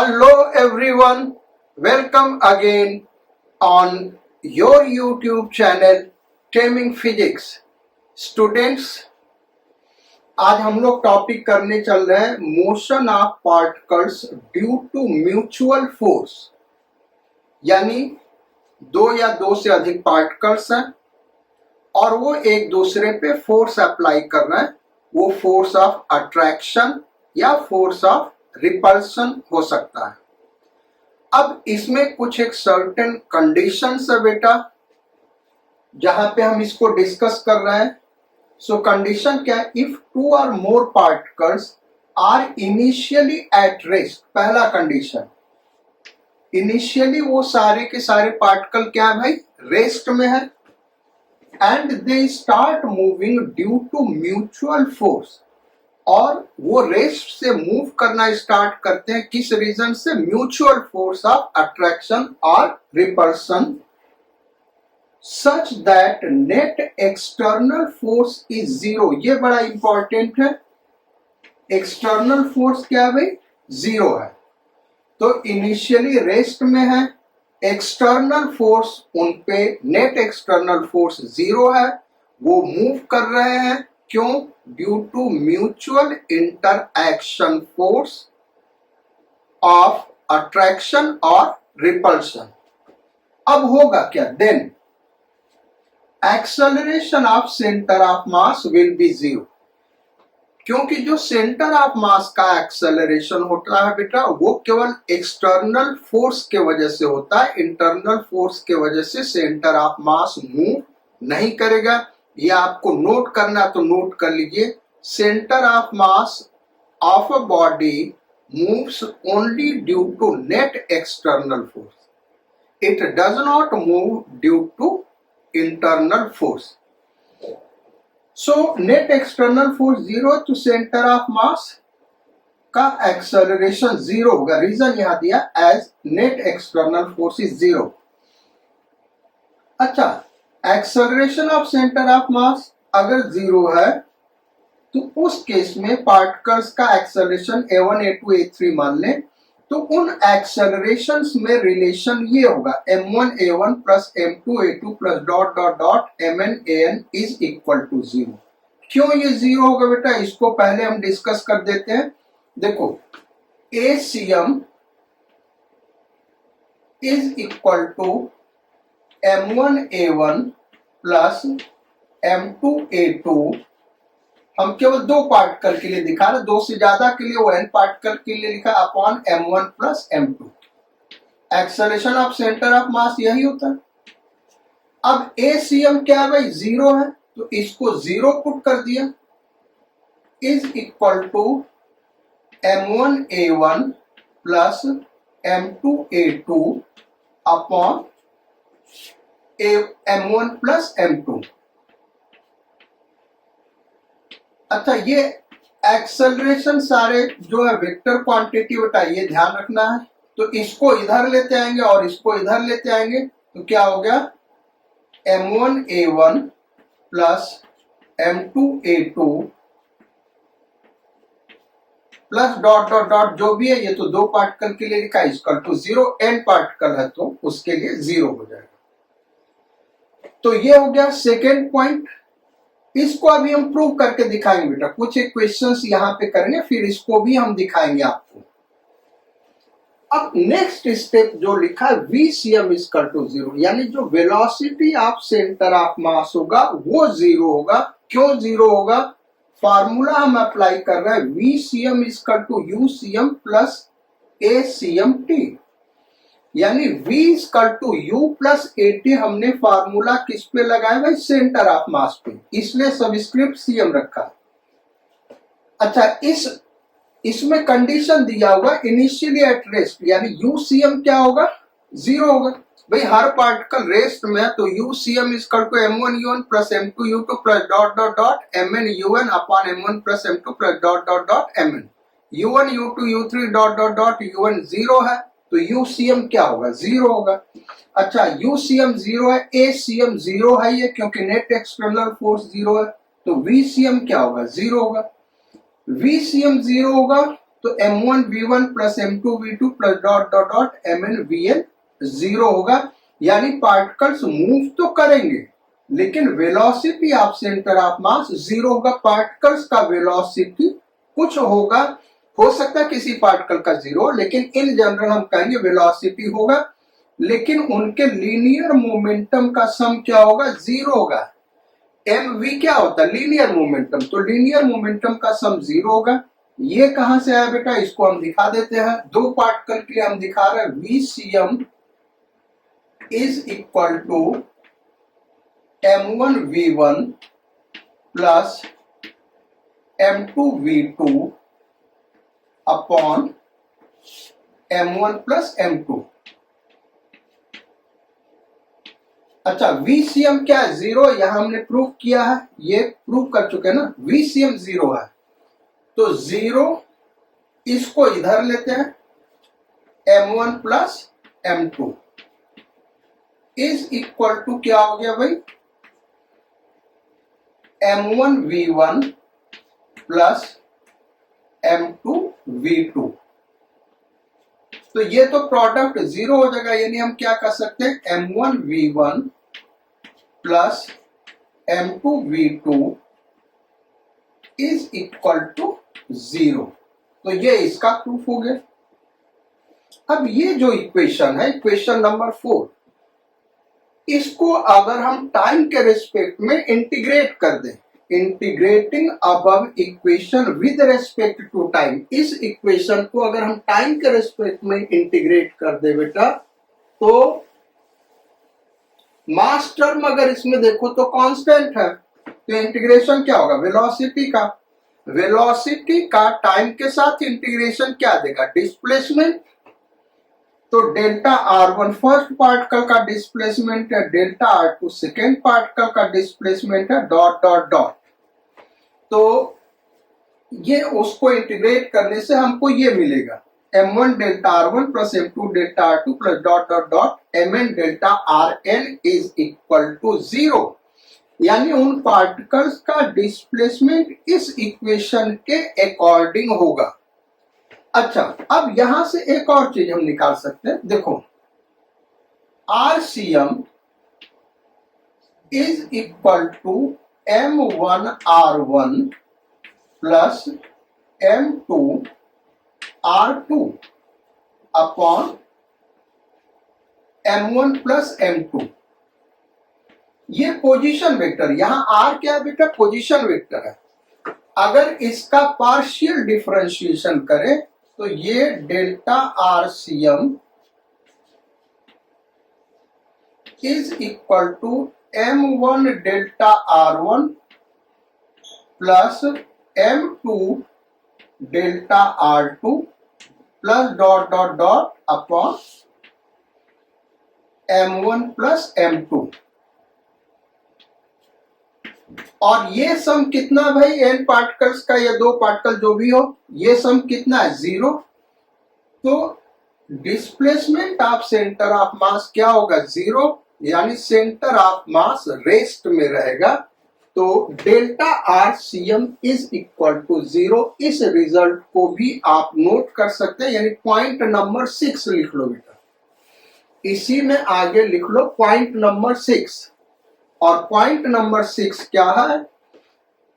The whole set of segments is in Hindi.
Hello everyone, welcome again on your YouTube channel Taming Physics. Students, आज हम लोग टॉपिक करने चल रहे हैं motion of particles due to mutual force. यानी दो या दो से अधिक पार्टिकल्स हैं और वो एक दूसरे पे फोर्स अप्लाई कर रहे हैं। वो फोर्स ऑफ अट्रैक्शन या फोर्स ऑफ रिपल्सन हो सकता है। अब इसमें कुछ एक सर्टेन कंडीशंस है बेटा, जहां पे हम इसको डिस्कस कर रहे हैं। सो कंडीशन क्या है? इफ टू और more particles are initially at rest. पहला कंडीशन, इनिशियली वो सारे के सारे पार्टिकल क्या है भाई? रेस्ट में है। And they start moving due to mutual force, और वो रेस्ट से मूव करना स्टार्ट करते हैं किस रीजन से? म्यूचुअल फोर्स ऑफ अट्रैक्शन और repulsion, such that net external force is zero. ये बड़ा इंपॉर्टेंट है। एक्सटर्नल फोर्स क्या है भाई? जीरो है। तो इनिशियली रेस्ट में है, एक्सटर्नल फोर्स उन पे, नेट एक्सटर्नल फोर्स जीरो है। वो मूव कर रहे हैं, क्यों? Due to mutual interaction force of attraction और रिपल्शन। अब होगा क्या? Then acceleration of centre of mass will be zero, क्योंकि जो सेंटर ऑफ मास का एक्सेलरेशन होता है बेटा, वो केवल एक्सटर्नल फोर्स के वजह से होता है। इंटरनल फोर्स के वजह से सेंटर ऑफ मास मूव नहीं करेगा। ये आपको नोट करना तो नोट कर लीजिए। Centre of mass of a body moves only due to net external force, it does not move due to internal force. So net external force zero, तो सेंटर ऑफ मास का एक्सेलरेशन जीरो होगा। रीजन यहां दिया as net external force is zero. अच्छा, acceleration of centre of mass अगर जीरो है तो उस केस में पार्टिकल्स का एक्सेलरेशन a1 a2 a3 मान लें, तो उन एक्सेलरेशंस में रिलेशन ये होगा m1 a1 plus m2 a2 plus dot dot dot mn an is equal to zero. क्यों ये जीरो होगा बेटा? इसको पहले हम डिस्कस कर देते हैं। देखो, acm is equal to m1 a1 plus m2 a2। हम केवल दो पार्टिकल के लिए दिखा रहे, दो से ज्यादा के लिए वो n पार्टिकल के लिए लिखा upon m1 plus m2। Acceleration of centre of मास यही होता है। अब acm क्या है भाई? जीरो है, तो इसको जीरो पुट कर दिया, is equal to m1 a1 plus m2 a2 upon m1 plus m2। अच्छा, ये एक्सेलरेशन सारे जो है वेक्टर क्वांटिटी बेटा, ये ध्यान रखना है। तो इसको इधर लेते आएंगे और इसको इधर लेते आएंगे, तो क्या हो गया? m1 a1 plus m2 a2 plus dot dot dot जो भी है, ये तो दो पार्टिकल के लिए लिखा, equal to zero. n particle है तो उसके लिए जीरो हो जाएगा। तो ये हो गया सेकेंड पॉइंट। इसको अभी हम प्रूव करके दिखाएंगे बेटा। कुछ एक क्वेश्चंस यहाँ पे करेंगे, फिर इसको भी हम दिखाएंगे आपको। अब नेक्स्ट स्टेप जो लिखा है VCM इक्वल टू जीरो, यानी जो वेलोसिटी ऑफ सेंटर ऑफ मास होगा वो जीरो होगा। क्यों जीरो होगा? फार्मूला हम अप्लाई कर रहे हैं VCM equal to UCM plus ACMT, यानी V equal to U plus AT हमने फार्मूला किस पे लगाया भाई? सेंटर ऑफ मास पे, इसलिए सबस्क्रिप्ट CM रखा। अच्छा, इसमें कंडीशन दिया हुआ इनिशियली एट रेस्ट, यानी UCM क्या होगा? जीरो होगा भाई। हर पार्टिकल रेस्ट में है, तो UCM equal to m1 u1 plus m2 u2 plus dot dot dot mn u1 upon m1 plus m2 plus dot dot dot mn u1 u2 u3 dot dot dot u1 zero है, तो UCM क्या होगा? जीरो होगा। अच्छा, UCM जीरो है, ACM जीरो है ये, क्योंकि नेट एक्सटर्नल फोर्स जीरो है, तो VCM क्या होगा? जीरो होगा। VCM जीरो होगा तो m1v1 plus m2v2 plus dot dot dot mn zero होगा। यानी पार्टिकल्स मूव तो करेंगे लेकिन velocity of centre of mass zero होगा। पार्टिकल्स का वेलोसिटी कुछ होगा, हो सकता है किसी पार्टिकल का जीरो, लेकिन इन जनरल हम कहेंगे वेलोसिटी होगा, लेकिन उनके लीनियर मोमेंटम का सम क्या होगा, जीरो होगा। mv क्या होता है, लीनियर मोमेंटम, तो लीनियर मोमेंटम का सम जीरो होगा। ये कहां से आया बेटा, इसको हम दिखा देते हैं। दो पार्टिकल के लिए हम दिखा रहे हैं VCM is equal to m1v1 plus m2v2 upon m1 plus m2। अच्छा, VCM क्या है, जीरो, यहां हमने प्रूव किया है, ये प्रूव कर चुके हैं ना, VCM जीरो है। तो जीरो इसको इधर लेते हैं, m1 plus m2 is equal to क्या हो गया भाई, m1v1 प्लस m2v2। तो ये तो प्रोडक्ट जीरो हो जाएगा, यानी हम क्या कर सकते हैं, m1v1 plus m2v2 is equal to zero. तो ये इसका प्रूफ हो गया। अब ये जो इक्वेशन है, इक्वेशन नंबर 4, इसको अगर हम टाइम के रिस्पेक्ट में इंटीग्रेट कर दें, integrating above equation with respect to time, इस इक्वेशन को अगर हम टाइम के रिस्पेक्ट में इंटीग्रेट कर दे बेटा, तो मास टर्म अगर इसमें देखो तो कांस्टेंट है, तो इंटीग्रेशन क्या होगा, वेलोसिटी का, वेलोसिटी का टाइम के साथ इंटीग्रेशन क्या देगा, डिस्प्लेसमेंट। तो डेल्टा r1 फर्स्ट पार्टिकल का डिस्प्लेसमेंट है, डेल्टा r2 सेकेंड पार्टिकल का डिस्प्लेसमेंट है, डॉट डॉट डॉट। तो ये उसको इंटीग्रेट करने से हमको ये मिलेगा, m1 delta r1 plus m2 delta r2 plus dot dot dot mn delta rn is equal to zero. यानी उन पार्टिकल्स का डिस्प्लेसमेंट इस इक्वेशन के अकॉर्डिंग होगा। अच्छा, अब यहां से एक और चीज हम निकाल सकते हैं, देखो RCM is equal to m1r1 plus m2r2 upon m1 plus m2। ये पोजीशन वेक्टर, यहां r क्या है बेटा, पोजीशन वेक्टर है। अगर इसका पार्शियल डिफरेंशिएशन करें तो ये delta RCM is equal to m1 delta r1 plus m2 delta r2 plus dot dot dot upon m1 plus m2। और ये सम कितना भाई, n पार्टिकल्स का या दो पार्टिकल जो भी हो, ये सम कितना है, जीरो। तो displacement of centre of mass क्या होगा, जीरो, यानी सेंटर ऑफ मास रेस्ट में रहेगा। तो delta RCM is equal to zero. इस रिजल्ट को भी आप नोट कर सकते हैं, यानी पॉइंट नंबर 6 लिख लो बेटा, इसी में आगे लिख लो पॉइंट नंबर 6। और पॉइंट नंबर 6 क्या है,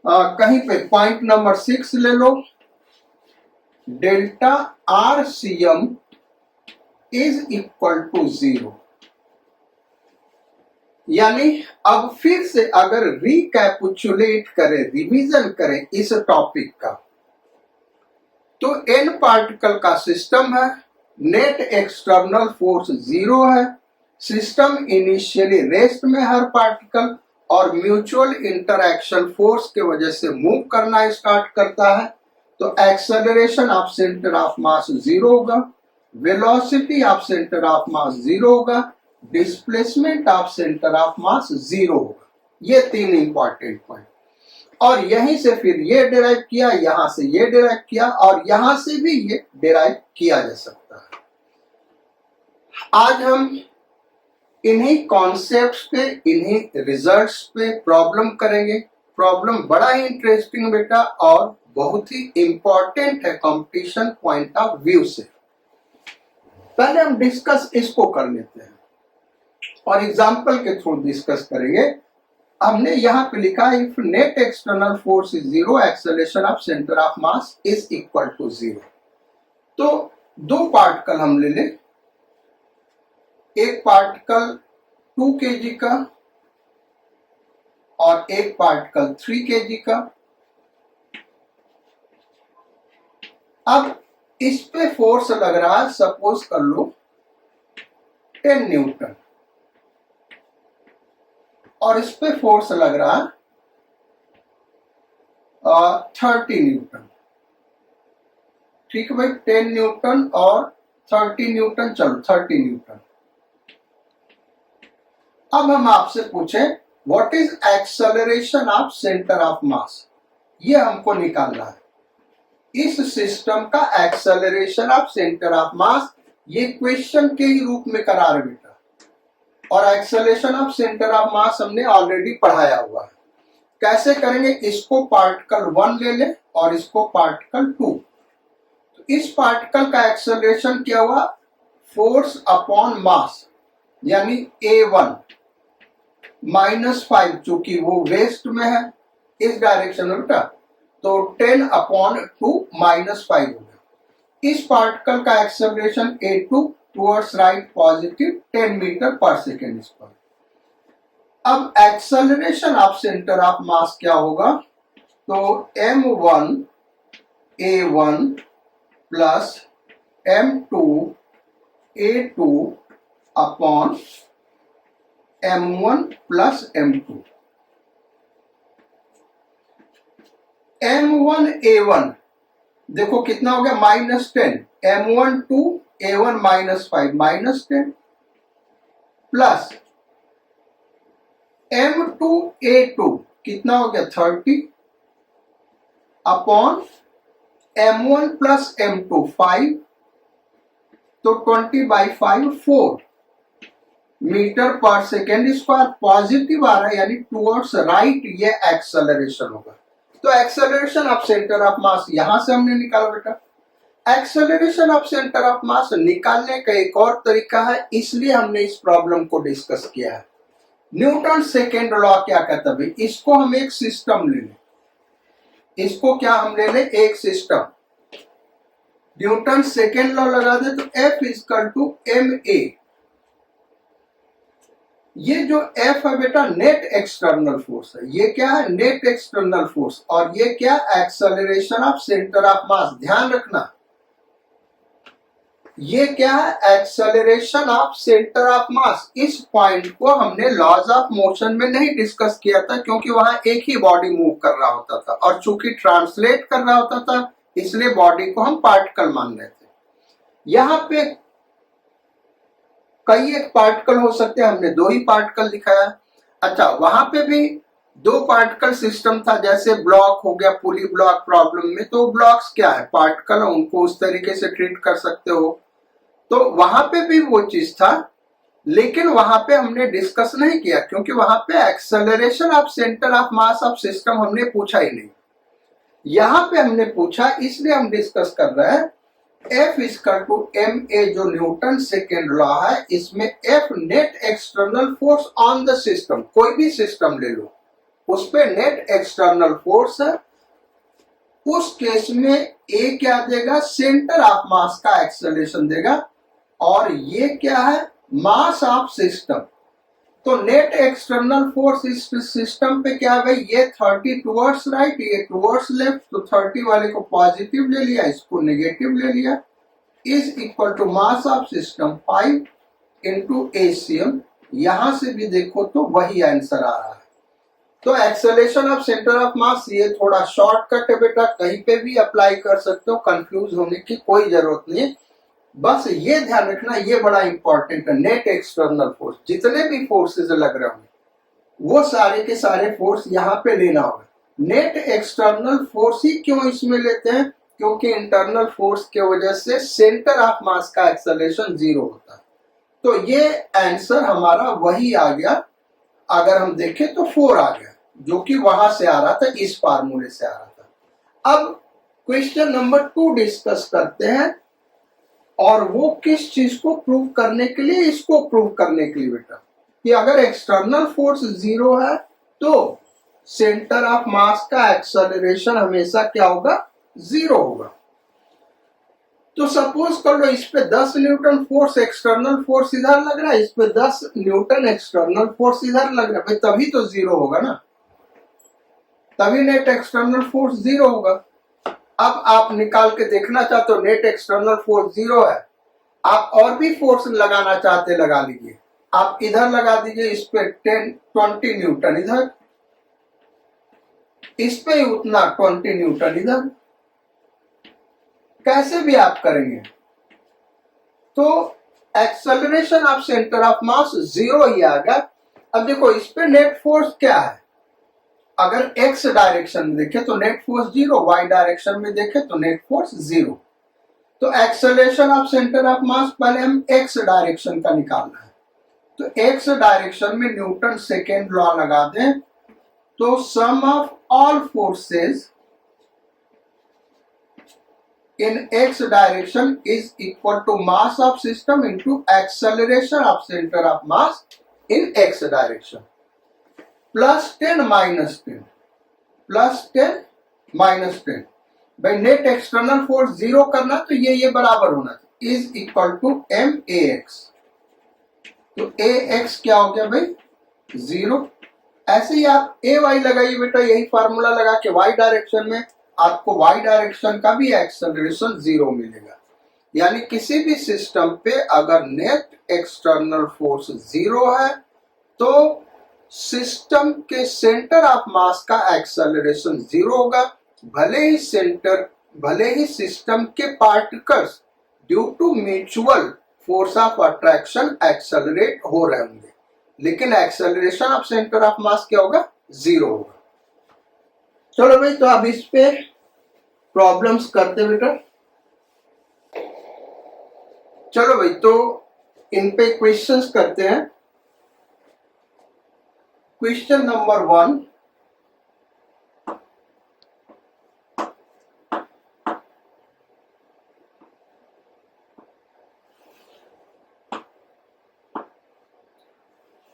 कहीं पे पॉइंट नंबर 6 ले लो, delta RCM is equal to zero. यानी अब फिर से अगर रिकैपिचुलेट करें, रिवीजन करें इस टॉपिक का, तो n पार्टिकल का सिस्टम है, नेट एक्सटर्नल फोर्स जीरो है, सिस्टम इनिशियली रेस्ट में हर पार्टिकल, और म्यूचुअल इंटरैक्शन फोर्स के वजह से मूव करना स्टार्ट करता है। तो acceleration of centre of mass zero होगा, velocity of centre of mass zero होगा, displacement of centre of mass zero होगा। ये तीन इंपॉर्टेंट पॉइंट। और यहीं से फिर ये डिराइव किया, यहां से ये डिराइव किया, और यहां से भी ये डिराइव किया जा सकता है। आज हम इन्हीं कॉन्सेप्ट्स पे, इन्हीं रिजल्ट्स पे प्रॉब्लम करेंगे। प्रॉब्लम बड़ा ही इंटरेस्टिंग बेटा और बहुत ही इंपॉर्टेंट है कंपटीशन पॉइंट ऑफ व्यू से। पहले हम डिस्कस इसको कर लेते हैं और एग्जांपल के थ्रू डिस्कस करेंगे। हमने यहाँ पे लिखा है if net external force is zero, acceleration of centre of mass is equal to zero. तो दो पार्टिकल हम ले लें, एक पार्टिकल 2 kg का और एक पार्टिकल 3 kg का। अब इस पे फोर्स लग रहा है, सपोज कर लो 10 न्यूटन, और इस पे फोर्स लग रहा है 30 न्यूटन। ठीक है भाई, 10 न्यूटन और 30 न्यूटन, चलो 30 न्यूटन। अब हम आपसे पूछें what is acceleration of centre of मास, ये हमको निकालना है। इस सिस्टम का एक्सेलरेशन ऑफ सेंटर ऑफ मास ये क्वेश्चन के ही रूप में करा रहे बेटा, और एक्सेलरेशन ऑफ सेंटर ऑफ मास हमने ऑलरेडी पढ़ाया हुआ है। कैसे करेंगे, इसको पार्टिकल 1 ले लें और इसको पार्टिकल 2। तो इस पार्टिकल का एक्सेलरेशन क्या हुआ, फोर्स अपॉन मास, यानी A1 -5, चूंकि वो वेस्ट में है इस डायरेक्शन में बेटा, तो 10/2 -5 हो गया। इस पार्टिकल का acceleration A2 towards right positive 10 metre per second square. अब acceleration of centre of mass क्या होगा, तो M1 A1 plus M2 A2 upon M1 plus M2। M1 A1 देखो कितना हो गया, -10, M1 2 A1 -5 -10 plus M2 A2 कितना हो गया 30 अपॉन M1 प्लस M2 5, तो 20/5 4 metre per second square. Positive आ रहा है यानी टुवर्ड्स राइट, ये एक्सेलरेशन होगा। तो एक्सेलरेशन ऑफ सेंटर ऑफ मास यहां से हमने निकाला बेटा। एक्सेलरेशन ऑफ सेंटर ऑफ मास निकालने का एक और तरीका है, इसलिए हमने इस प्रॉब्लम को डिस्कस किया है। न्यूटन सेकेंड लॉ क्या कहता है भाई, इसको हम एक सिस्टम ले लें, इसको क्या हम ले लें, एक सिस्टम। न्यूटन सेकेंड लॉ लगा दे तो F इक्वल टू ma। ये जो F है बेटा नेट एक्सटर्नल फोर्स है, ये क्या है, नेट एक्सटर्नल फोर्स, और ये क्या, एक्सेलरेशन ऑफ सेंटर ऑफ मास। ध्यान रखना ये क्या है, एक्सेलरेशन ऑफ सेंटर ऑफ मास। इस पॉइंट को हमने लॉज ऑफ मोशन में नहीं डिस्कस किया था, क्योंकि वहां एक ही बॉडी मूव कर रहा होता था, और चूंकि ट्रांसलेट कर रहा होता था इसलिए बॉडी को हम पार्टिकल मान रहे थे। यहां पे कई एक पार्टिकल हो सकते हैं, हमने 2 ही पार्टिकल दिखाया। अच्छा, वहां पे भी 2 पार्टिकल सिस्टम था, जैसे ब्लॉक हो गया, पुली ब्लॉक प्रॉब्लम में, तो ब्लॉक्स क्या है, पार्टिकल, उनको उस तरीके से ट्रीट कर सकते हो। तो वहां पे भी वो चीज था, लेकिन वहां पे हमने डिस्कस नहीं किया, क्योंकि वहां पे acceleration of centre of mass of system हमने पूछा ही नहीं। यहां पे हमने पूछा, इसलिए हम डिस्कस कर रहे हैं। F इक्वल टू ma जो न्यूटन सेकेंड लॉ है, इसमें F net external force on the system, कोई भी सिस्टम ले लो उस पे नेट एक्सटर्नल फोर्स है। उस केस में A क्या देगा, सेंटर ऑफ मास का एक्सेलरेशन देगा, और ये क्या है, मास ऑफ सिस्टम। तो नेट एक्सटर्नल फोर्स इस सिस्टम पे क्या है भाई, ये 30 टुवर्ड्स राइट, ये टुवर्ड्स लेफ्ट, तो 30 वाले को पॉजिटिव ले लिया, इसको नेगेटिव ले लिया, is equal to mass of system 5 into ACM। यहां से भी देखो तो वही आंसर आ रहा है। तो एक्सेलरेशन ऑफ सेंटर ऑफ मास ये थोड़ा शॉर्टकट है बेटा, कहीं पे भी अप्लाई कर सकते हो, कंफ्यूज होने की कोई जरूरत नहीं है। बस ये ध्यान रखना, ये बड़ा इंपॉर्टेंट है। नेट एक्सटर्नल फोर्स, जितने भी फोर्सेस लग रहे होंगे वो सारे के सारे फोर्स यहाँ पे लेना होगा। नेट एक्सटर्नल फोर्स ही क्यों इसमें लेते हैं, क्योंकि इंटरनल फोर्स के वजह से सेंटर ऑफ मास का एक्सेलरेशन 0 होता है। तो ये आंसर हमारा वही आ गया, अगर हम देखें तो 4 आ गया। जो कि वहां से आ रहा था, इस फार्मूले से आ रहा था। अब क्वेश्चन नंबर 2 डिस्कस करते हैं, और वो किस चीज को प्रूव करने के लिए, इसको प्रूव करने के लिए बेटा, कि अगर एक्सटर्नल फोर्स 0 है तो सेंटर ऑफ मास का एक्सेलरेशन हमेशा क्या होगा, 0 होगा। तो सपोज कर लो इस पे 10 न्यूटन फोर्स एक्सटर्नल फोर्स इधर लग रहा है, इस पे 10 न्यूटन एक्सटर्नल फोर्स इधर लग रहा है, भाई तभी तो 0 होगा ना, तभी नेट एक्सटर्नल फोर्स 0 होगा। अब आप निकाल के देखना चाहते हो नेट एक्सटर्नल फोर्स 0 है, आप और भी फोर्स लगाना चाहते लगा लीजिए, आप इधर लगा दीजिए, इस पे 20 न्यूटन इधर, इस पे ही उतना 20 न्यूटन इधर, कैसे भी आप करेंगे तो एक्सेलरेशन ऑफ सेंटर ऑफ मास 0 ही आएगा। अब देखो इस पे नेट फोर्स क्या है, अगर x डायरेक्शन में देखें तो नेट फोर्स 0, y डायरेक्शन में देखें तो नेट फोर्स 0। तो acceleration of centre of mass पहले हम x डायरेक्शन का निकालना है, तो x डायरेक्शन में न्यूटन सेकेंड लॉ लगा दें, तो sum of all forces in x direction is equal to mass of system into acceleration of center of mass in x direction, plus 10 minus 10 plus 10 minus 10। भाई नेट एक्सटर्नल फोर्स 0 करना तो ये बराबर होना चाहिए, is equal to M A X. तो ए एक्स क्या हो गया भाई, 0। ऐसे ही आप ए वाई लगाइए बेटा, यही फार्मूला लगा के वाई डायरेक्शन में आपको वाई डायरेक्शन का भी एक्सेलरेशन 0 मिलेगा। यानी किसी भी सिस्टम पे अगर नेट एक्सटर्नल फोर्स 0 है तो सिस्टम के सेंटर ऑफ मास का एक्सेलरेशन 0 होगा, भले ही सिस्टम के particles due to mutual force of attraction accelerate हो रहे होंगे, लेकिन acceleration of centre of mass क्या होगा, 0 होगा। चलो भाई, तो अब इस पे प्रॉब्लम्स करते बेटा। चलो भाई, तो इन पे क्वेश्चंस करते हैं। क्वेश्चन नंबर 1,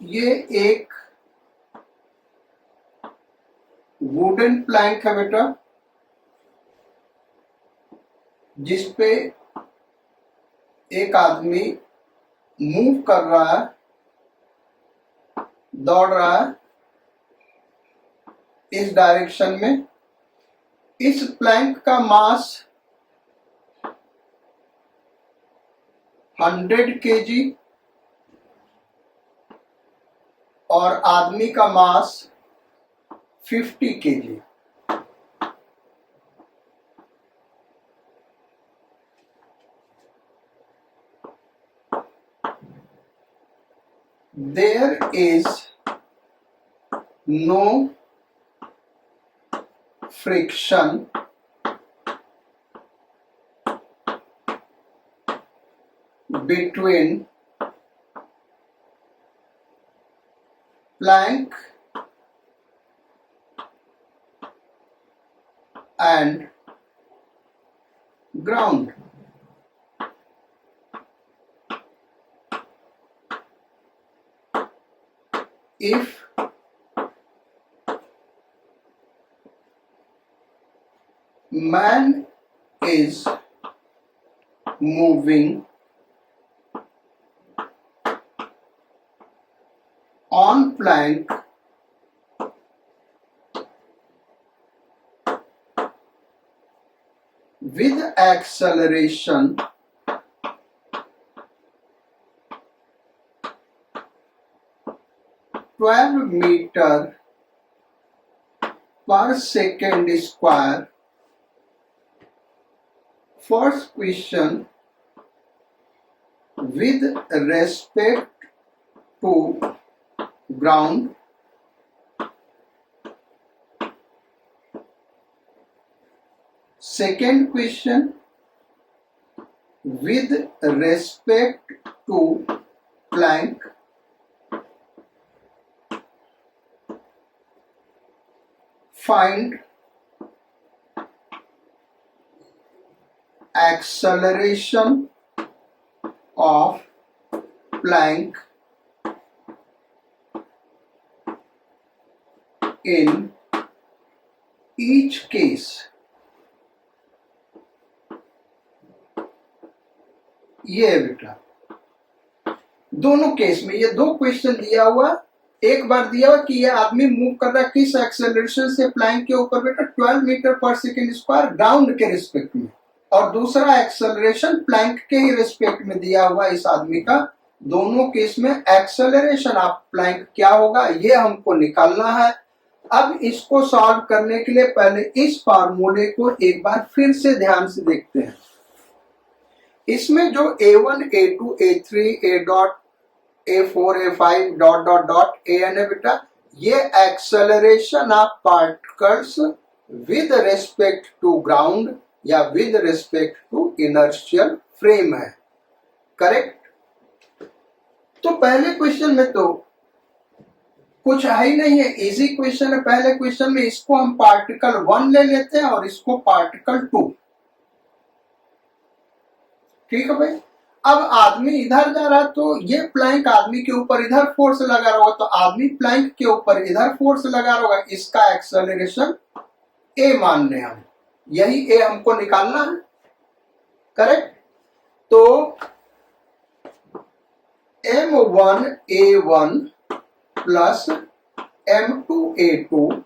ये एक वुडन प्लैंक है बेटा, जिसपे एक आदमी मूव कर रहा है, दौड़ रहा है इस डायरेक्शन में। इस प्लैंक का मास 100 kg और आदमी का मास 50 kg। There is no friction between plank and ground. If man is moving on plank with acceleration 12 meter per second square. First question, with respect to ground, second question, with respect to plank, find acceleration of Planck in each case. ये है बेटा, दोनों केस में ये दो क्वेश्चन दिया हुआ। एक बार दिया हुआ कि ये आदमी मूव कर रहा है किस एक्सेलरेशन से प्लैंक के ऊपर बेटा 12 metre per second square ground के रिस्पेक्ट में, और दूसरा एक्सेलरेशन प्लैंक के ही रिस्पेक्ट में दिया हुआ इस आदमी का। दोनों केस में एक्सेलरेशन ऑफ प्लैंक क्या होगा ये हमको निकालना है। अब इसको सॉल्व करने के लिए पहले इस फार्मूले को एक बार फिर से ध्यान से देखते हैं। इसमें जो A1, A2, A3, A dot, A4, A5 dot dot dot AN है बेटा, ये acceleration of particles with respect to ground या with respect to inertial frame है। करेक्ट। तो पहले क्वेश्चन में तो कुछ है ही नहीं है, इजी क्वेश्चन है। पहले क्वेश्चन में इसको हम पार्टिकल 1 ले लेते हैं और इसको पार्टिकल 2। ठीक है भाई। अब आदमी इधर जा रहा है तो ये प्लैंक आदमी के ऊपर इधर फोर्स लगा रहा होगा, तो आदमी प्लैंक के ऊपर इधर फोर्स लगा रहा होगा। इसका एक्सेलरेशन ए मान रहे हम, यही ए हमको निकालना है। करेक्ट। तो m1a1 plus m2a2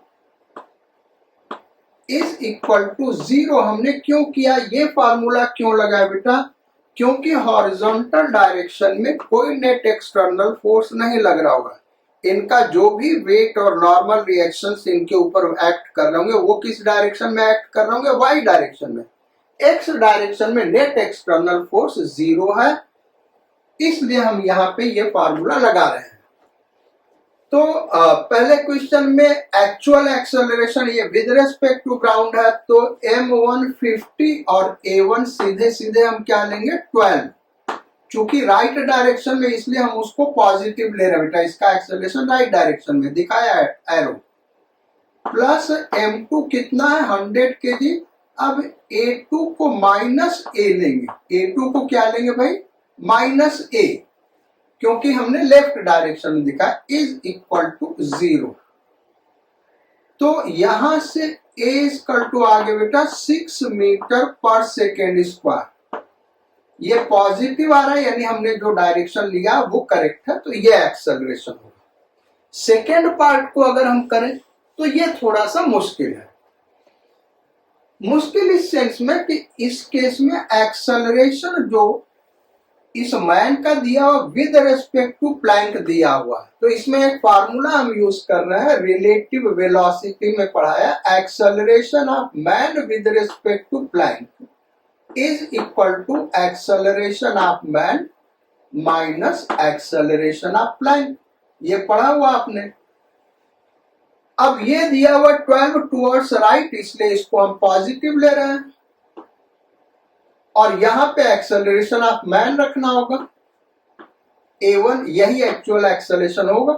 is equal to 0। हमने क्यों किया, ये फार्मूला क्यों लगाया बेटा, क्योंकि हॉरिजॉन्टल डायरेक्शन में कोई नेट एक्सटर्नल फोर्स नहीं लग रहा होगा। इनका जो भी वेट और नॉर्मल रिएक्शंस इनके ऊपर एक्ट कर रहे होंगे वो किस डायरेक्शन में एक्ट कर रहे होंगे, वाई डायरेक्शन में। एक्स डायरेक्शन में नेट एक्सटर्नल फोर्स 0 है, इसलिए हम यहाँ पे ये फार्मूला लगा रहे हैं। तो पहले क्वेश्चन में एक्चुअल एक्सेलरेशन ये विद रेस्पेक्ट टू ग्राउंड है, तो m1 50 और a1 सीधे सीधे हम क्या लेंगे 12। चूंकि राइट डायरेक्शन में इसलिए हम उसको पॉजिटिव ले रहे हैं बेटा, इसका एक्सेलरेशन राइट डायरेक्शन में दिखाया है एरो। प्लस m2 कितना है 100 kg। अब a2 को माइनस a लेंगे, a2 को क्या लेंगे भाई माइनस a, क्योंकि हमने लेफ्ट डायरेक्शन में दिखा, इज इक्वल टू 0। तो यहां से a इक्वल टू आ गया बेटा 6 मीटर पर सेकेंड स्क्वायर। ये पॉजिटिव आ रहा है, यानी हमने जो डायरेक्शन लिया वो करेक्ट है, तो ये एक्सेलरेशन होगा। सेकेंड पार्ट को अगर हम करें तो ये थोड़ा सा मुश्किल है। मुश्किल इस सेंस में कि इस केस में एक्सेलरेशन जो इस मैन का दिया हुआ विद रेस्पेक्ट टू प्लैंक दिया हुआ, तो इसमें एक फार्मूला हम यूज कर रहे हैं, रिलेटिव वेलोसिटी में पढ़ाया, acceleration of man with respect to plank is equal to acceleration of man minus acceleration of plank. ये पढ़ा हुआ आपने। अब ये दिया हुआ 12 टुवर्ड्स राइट, इसलिए इसको हम पॉजिटिव ले रहे हैं, और यहां पे एक्सेलरेशन ऑफ मैन रखना होगा a1, यही एक्चुअल एक्सेलरेशन होगा,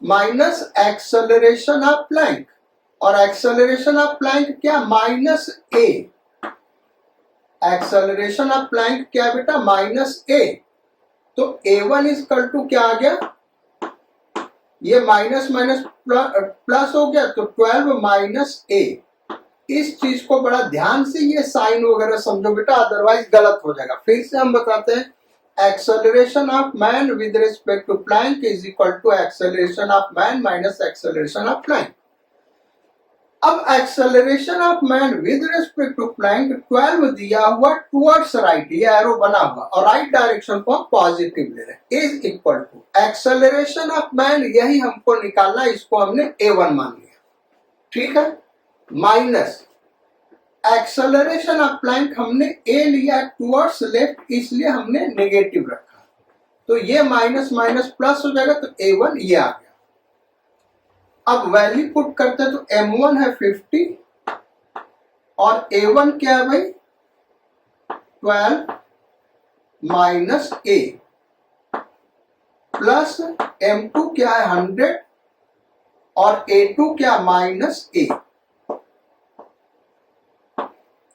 माइनस एक्सेलरेशन ऑफ प्लैंक, और एक्सेलरेशन ऑफ प्लैंक क्या minus a। Acceleration of Planck क्या बेटा माइनस a। तो a1 इक्वल टू क्या आ गया, ये माइनस माइनस प्लस हो गया, तो 12 माइनस a। इस चीज को बड़ा ध्यान से ये साइन वगैरह समझो बेटा, अदरवाइज गलत हो जाएगा। फिर से हम बताते हैं, acceleration of man with respect to plank is equal to acceleration of man minus acceleration of plank. अब acceleration of man with respect to plank 12 दिया हुआ टुवर्ड्स राइट, ये एरो बना हुआ, और राइट डायरेक्शन को हम पॉजिटिव ले रहे हैं, is equal to acceleration of man, यही हमको निकालना, इसको हमने a1 मान लिया। ठीक है, माइनस एक्सेलरेशन ऑफ प्लैंक हमने a लिया टुवर्ड्स लेफ्ट, इसलिए हमने नेगेटिव रखा, तो ये माइनस माइनस प्लस हो जाएगा, तो a1 ये आ गया। अब वैल्यू पुट करते हैं, तो m1 है 50 और a1 क्या है भाई 12 माइनस a, प्लस m2 क्या है 100 और a2 क्या minus a।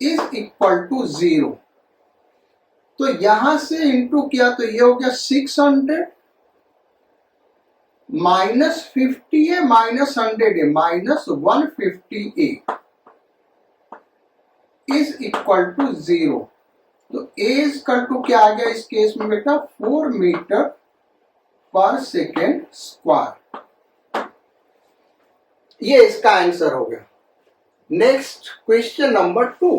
Is equal to 0। तो यहां से इंटू किया तो ये हो गया 600 माइनस 50 है माइनस 100 है माइनस 158 इज इक्वल टू 0। तो ए इज इक्वल टू क्या आ गया इस केस में बेटा 4 मीटर पर सेकेंड स्क्वायर। ये इसका आंसर हो गया। Next question number 2।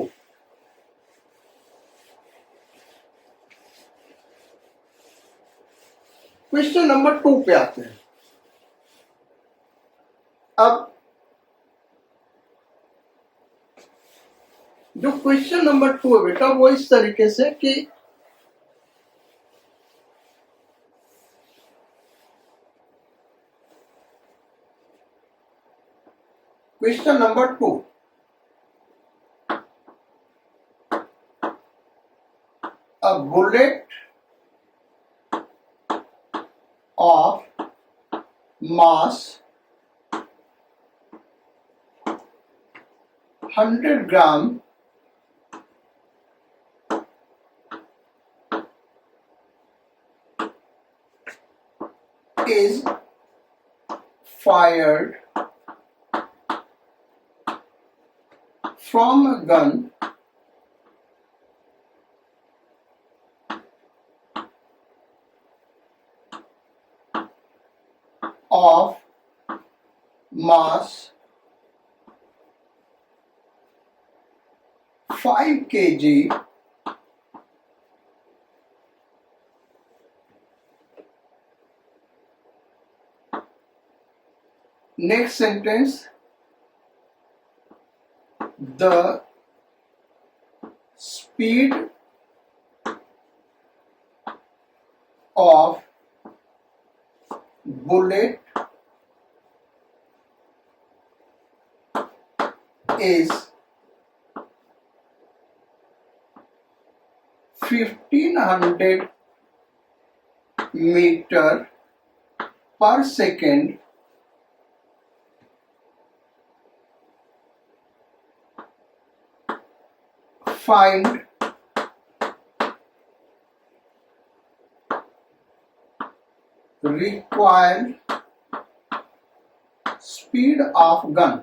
Question number 2 पे आते हैं। अब जो क्वेश्चन नंबर 2 है बेटा वो इस तरीके से कि question number 2, a bullet of mass 100 gram is fired from a gun of mass 5 kg next sentence, the speed of bullet is 1500 meter per second find required speed of gun।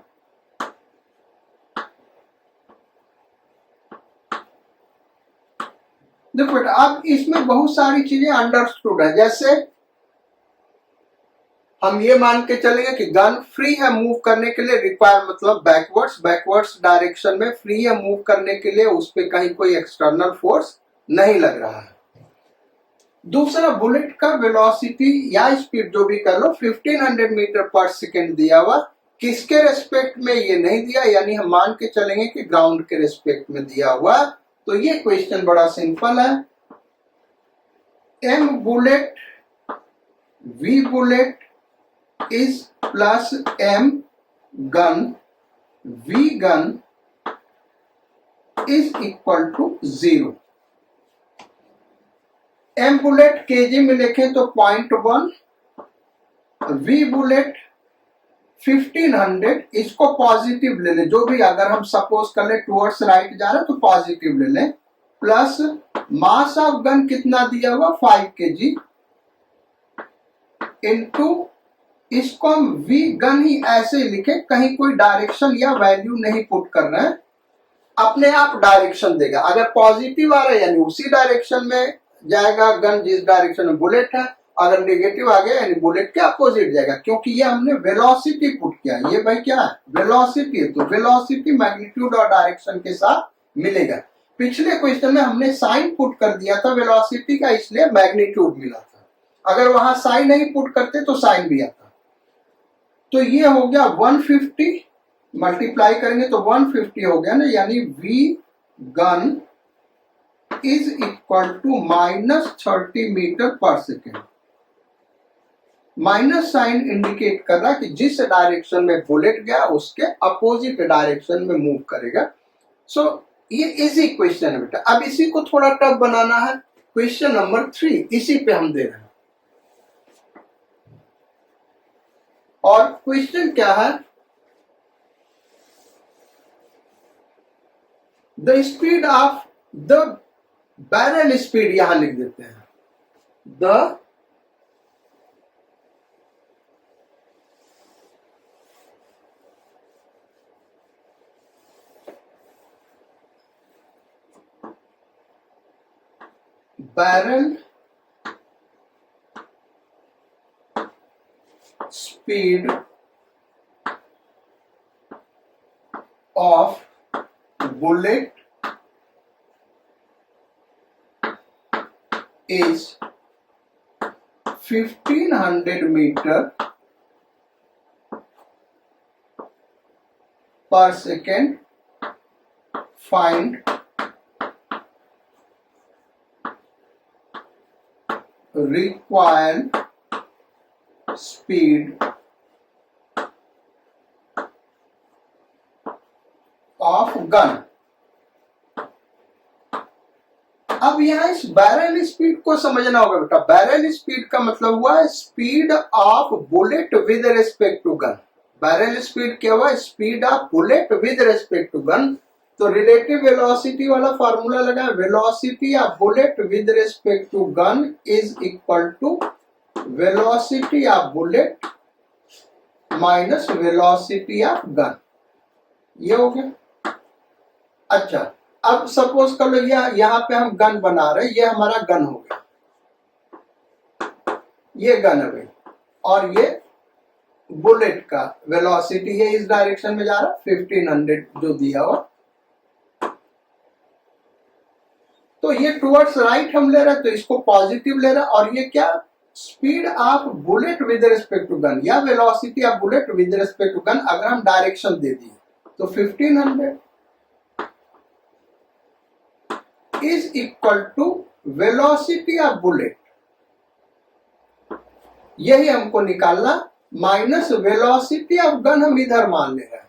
देखो बेटा अब इसमें बहुत सारी चीजें अंडरस्टूड है। जैसे हम ये मान के चलेंगे कि गन फ्री है मूव करने के लिए, रिक्वायर मतलब बैकवर्ड्स डायरेक्शन में फ्री है मूव करने के लिए, उस पर कहीं कोई एक्सटर्नल फोर्स नहीं लग रहा है। दूसरा बुलेट का वेलोसिटी या स्पीड जो भी कर लो 1500 मीटर पर सेकेंड दिया हुआ, किसके रेस्पेक्ट में ये नहीं दिया, यानी हम मान के चलेंगे कि ग्राउंड के रेस्पेक्ट में दिया हुआ। तो ये क्वेश्चन बड़ा सिंपल है। M bullet V bullet is plus M gun V gun is equal to 0। M bullet KG में लिखें तो 0.1, वी बुलेट 1500, इसको पॉजिटिव ले लें, जो भी अगर हम सपोज कर ले टुवर्ड्स राइट जा रहे तो पॉजिटिव ले लें, प्लस मास ऑफ गन कितना दिया हुआ 5 kg इनटू, इसको हम वी गन ही ऐसे लिखे, कहीं कोई डायरेक्शन या वैल्यू नहीं पुट कर रहे हैं, अपने आप डायरेक्शन देगा। अगर पॉजिटिव आ रहा है यानी उसी डायरेक्शन में जाएगा गन जिस डायरेक्शन में बुलेट है, अगर नेगेटिव आ गया यानी बुलेट के अपोजिट जाएगा, क्योंकि ये हमने वेलोसिटी पुट किया। ये भाई क्या है वेलोसिटी है, तो वेलोसिटी मैग्नीट्यूड और डायरेक्शन के साथ मिलेगा। पिछले क्वेश्चन में हमने साइन पुट कर दिया था वेलोसिटी का, इसलिए मैग्नीट्यूड मिला था। अगर वहां साइन नहीं पुट करते तो साइन भी आता। तो ये हो गया 150, मल्टीप्लाई करेंगे तो 150 हो गया ना, यानी V gun is equal to -30 metre per second. Minus sign indicate कर रहा है कि जिस डायरेक्शन में बुलेट गया उसके अपोजिट डायरेक्शन में मूव करेगा। सो ये इजी क्वेश्चन है बेटा। अब इसी को थोड़ा टफ बनाना है। क्वेश्चन नंबर 3 इसी पे हम दे रहे हैं, और क्वेश्चन क्या है, the speed of the barrel speed यहां लिख देते हैं, the barrel speed of bullet is 1500 meter per second. Find required speed of gun. अब यहाँ इस बैरल स्पीड को समझना होगा बेटा। बैरल स्पीड का मतलब हुआ है speed of bullet with respect to gun. Barrel speed क्या हुआ? Speed of bullet with respect to gun. तो रिलेटिव वेलोसिटी वाला फार्मूला लगा, velocity of bullet with respect to gun is equal to velocity of bullet minus velocity of gun. ये हो गया। अच्छा, अब सपोज कर लो यहाँ पे हम गन बना रहे हैं, ये हमारा गन हो गया, ये गन है और ये बुलेट का वेलोसिटी है इस डायरेक्शन में जा रहा है 1500 जो दिया हुआ। तो ये टुवर्ड्स राइट हम ले रहे हैं तो इसको पॉजिटिव ले रहे हैं। और ये क्या? Speed of bullet with respect to gun या velocity of bullet with respect to gun अगर हम डायरेक्शन दे दिए तो 1500 is equal to velocity of bullet, यही हमको निकालना, माइनस वेलोसिटी ऑफ गन हम इधर मान ले रहे हैं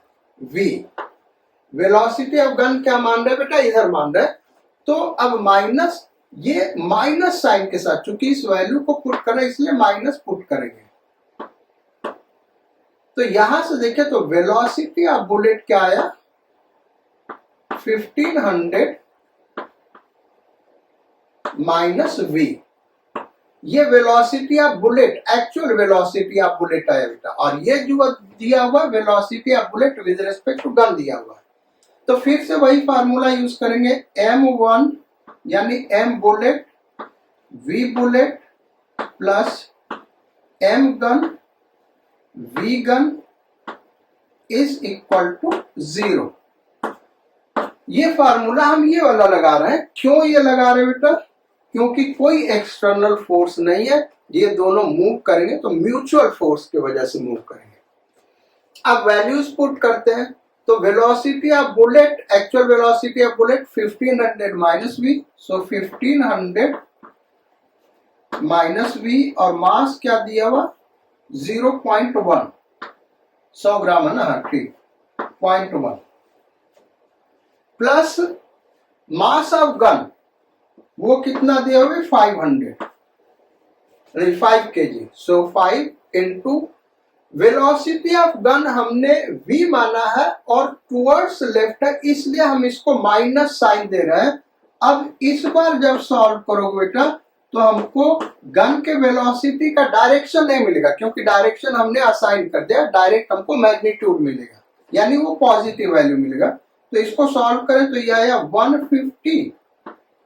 v। वेलोसिटी ऑफ गन क्या मान रहे बेटा? इधर मान रहे। तो अब माइनस, ये माइनस साइन के साथ, चूंकि इस वैल्यू को पुट करें इसलिए माइनस पुट करेंगे। तो यहां से देखें तो वेलोसिटी ऑफ बुलेट क्या आया? 1500 माइनस v। ये velocity of bullet, actual velocity of bullet आया बेटा। और ये जो दिया हुआ velocity of bullet with respect to gun दिया हुआ। तो फिर से वही फार्मूला यूज करेंगे, m1 यानी m bullet v bullet plus m gun v gun is equal to 0। ये फार्मूला हम ये वाला लगा रहे हैं। क्यों ये लगा रहे हैं बेटा? क्योंकि कोई एक्सटर्नल फोर्स नहीं है, ये दोनों मूव करेंगे तो म्यूचुअल फोर्स की वजह से मूव करेंगे। अब वैल्यूज पुट करते हैं तो velocity of bullet, actual velocity of bullet 1500 minus v, so 1500 minus v और मास क्या दिया हुआ? 0.1, 100 ग्राम है ना, ठीक, 0.1 प्लस मास ऑफ गन वो कितना दिया हुआ? 5 kg, so 5 into velocity of gun हमने v माना है और टुवर्ड्स लेफ्ट है इसलिए हम इसको माइनस साइन दे रहे हैं। अब इस बार जब सॉल्व करोगे बेटा तो हमको गन के वेलोसिटी का डायरेक्शन नहीं मिलेगा क्योंकि डायरेक्शन हमने असाइन कर दिया, डायरेक्ट हमको मैग्नीट्यूड मिलेगा यानी वो पॉजिटिव वैल्यू मिलेगा। तो इसको सॉल्व करें तो यह आया 150,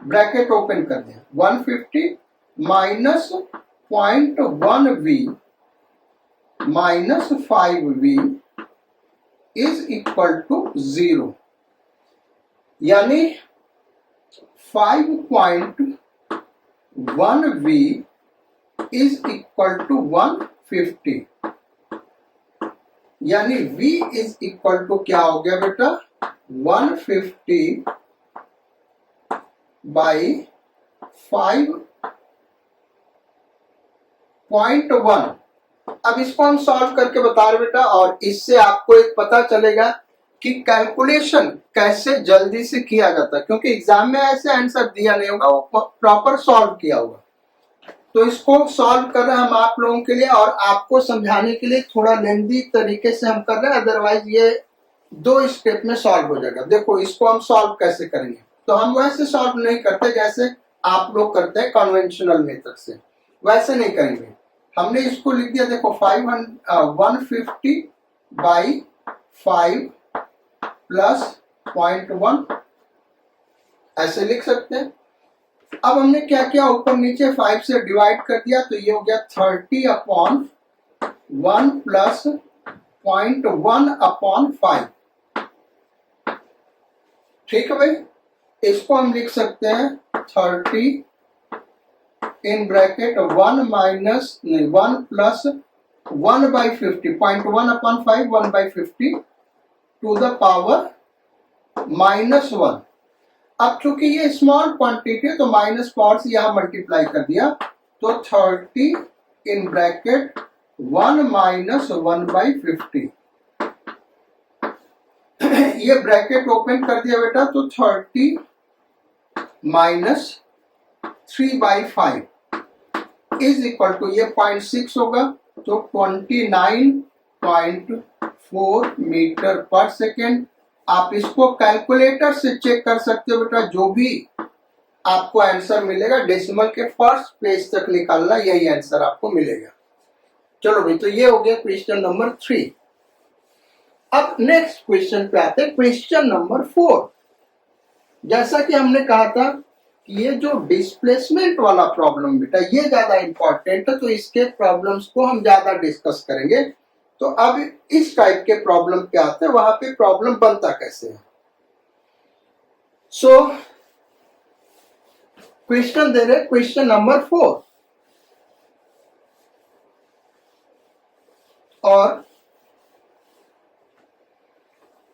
ब्रैकेट ओपन कर दिया, 150 minus 0.1v minus 5v is equal to 0, यानी 5.1v इज इक्वल टू 150, यानी v इज इक्वल टू क्या हो गया बेटा? 150 बाई 5.1। अब इसको हम सॉल्व करके बता रहे बेटा और इससे आपको एक पता चलेगा कि कैलकुलेशन कैसे जल्दी से किया जाता है, क्योंकि एग्जाम में ऐसे आंसर दिया नहीं होगा, वो प्रॉपर सॉल्व किया होगा। तो इसको सॉल्व कर रहे हैं हम आप लोगों के लिए और आपको समझाने के लिए थोड़ा लेंदी तरीके से हम कर रहे हैं, अदरवाइज ये 2 स्टेप में सॉल्व हो जाएगा। देखो इसको हम सॉल्व कैसे करेंगे, तो हम वैसे सॉल्व नहीं करते जैसे आप लोग करते हैं कन्वेंशनल मेथड से, वैसे नहीं करेंगे। हमने इसको लिख दिया, देखो 150 बाई 5 प्लस 0.1 ऐसे लिख सकते हैं। अब हमने क्या किया, ऊपर नीचे 5 से डिवाइड कर दिया, तो ये हो गया 30/1 प्लस 0.1/5। ठीक है भाई, इसको हम लिख सकते हैं 30 in bracket 1 plus 1/50, 0.1/5 1/50 to the power -1। अब चूंकि ये स्मॉल क्वांटिटी है तो माइनस पावर से यहां मल्टीप्लाई कर दिया, तो 30 इन ब्रैकेट 1 माइनस 1/50। ये ब्रैकेट ओपन कर दिया बेटा, तो 30 माइनस 3/5 इज इक्वल टू, ये 0.6 होगा, तो 29.4 मीटर पर सेकेंड। आप इसको कैलकुलेटर से चेक कर सकते हो बेटा, जो भी आपको आंसर मिलेगा डेसिमल के फर्स्ट पेज तक निकालना, यही आंसर आपको मिलेगा। चलो भाई, तो ये हो गया क्वेश्चन नंबर 3। अब नेक्स्ट क्वेश्चन पे आते हैं, क्वेश्चन नंबर 4। जैसा कि हमने कहा था कि ये जो डिस्प्लेसमेंट वाला प्रॉब्लम बेटा, ये ज्यादा इंपॉर्टेंट है, तो इसके प्रॉब्लम्स को हम ज्यादा डिस्कस करेंगे। तो अब इस टाइप के प्रॉब्लम पे आते हैं, वहां पे प्रॉब्लम बनता कैसे है। सो क्वेश्चन दे रहे, क्वेश्चन नंबर 4, और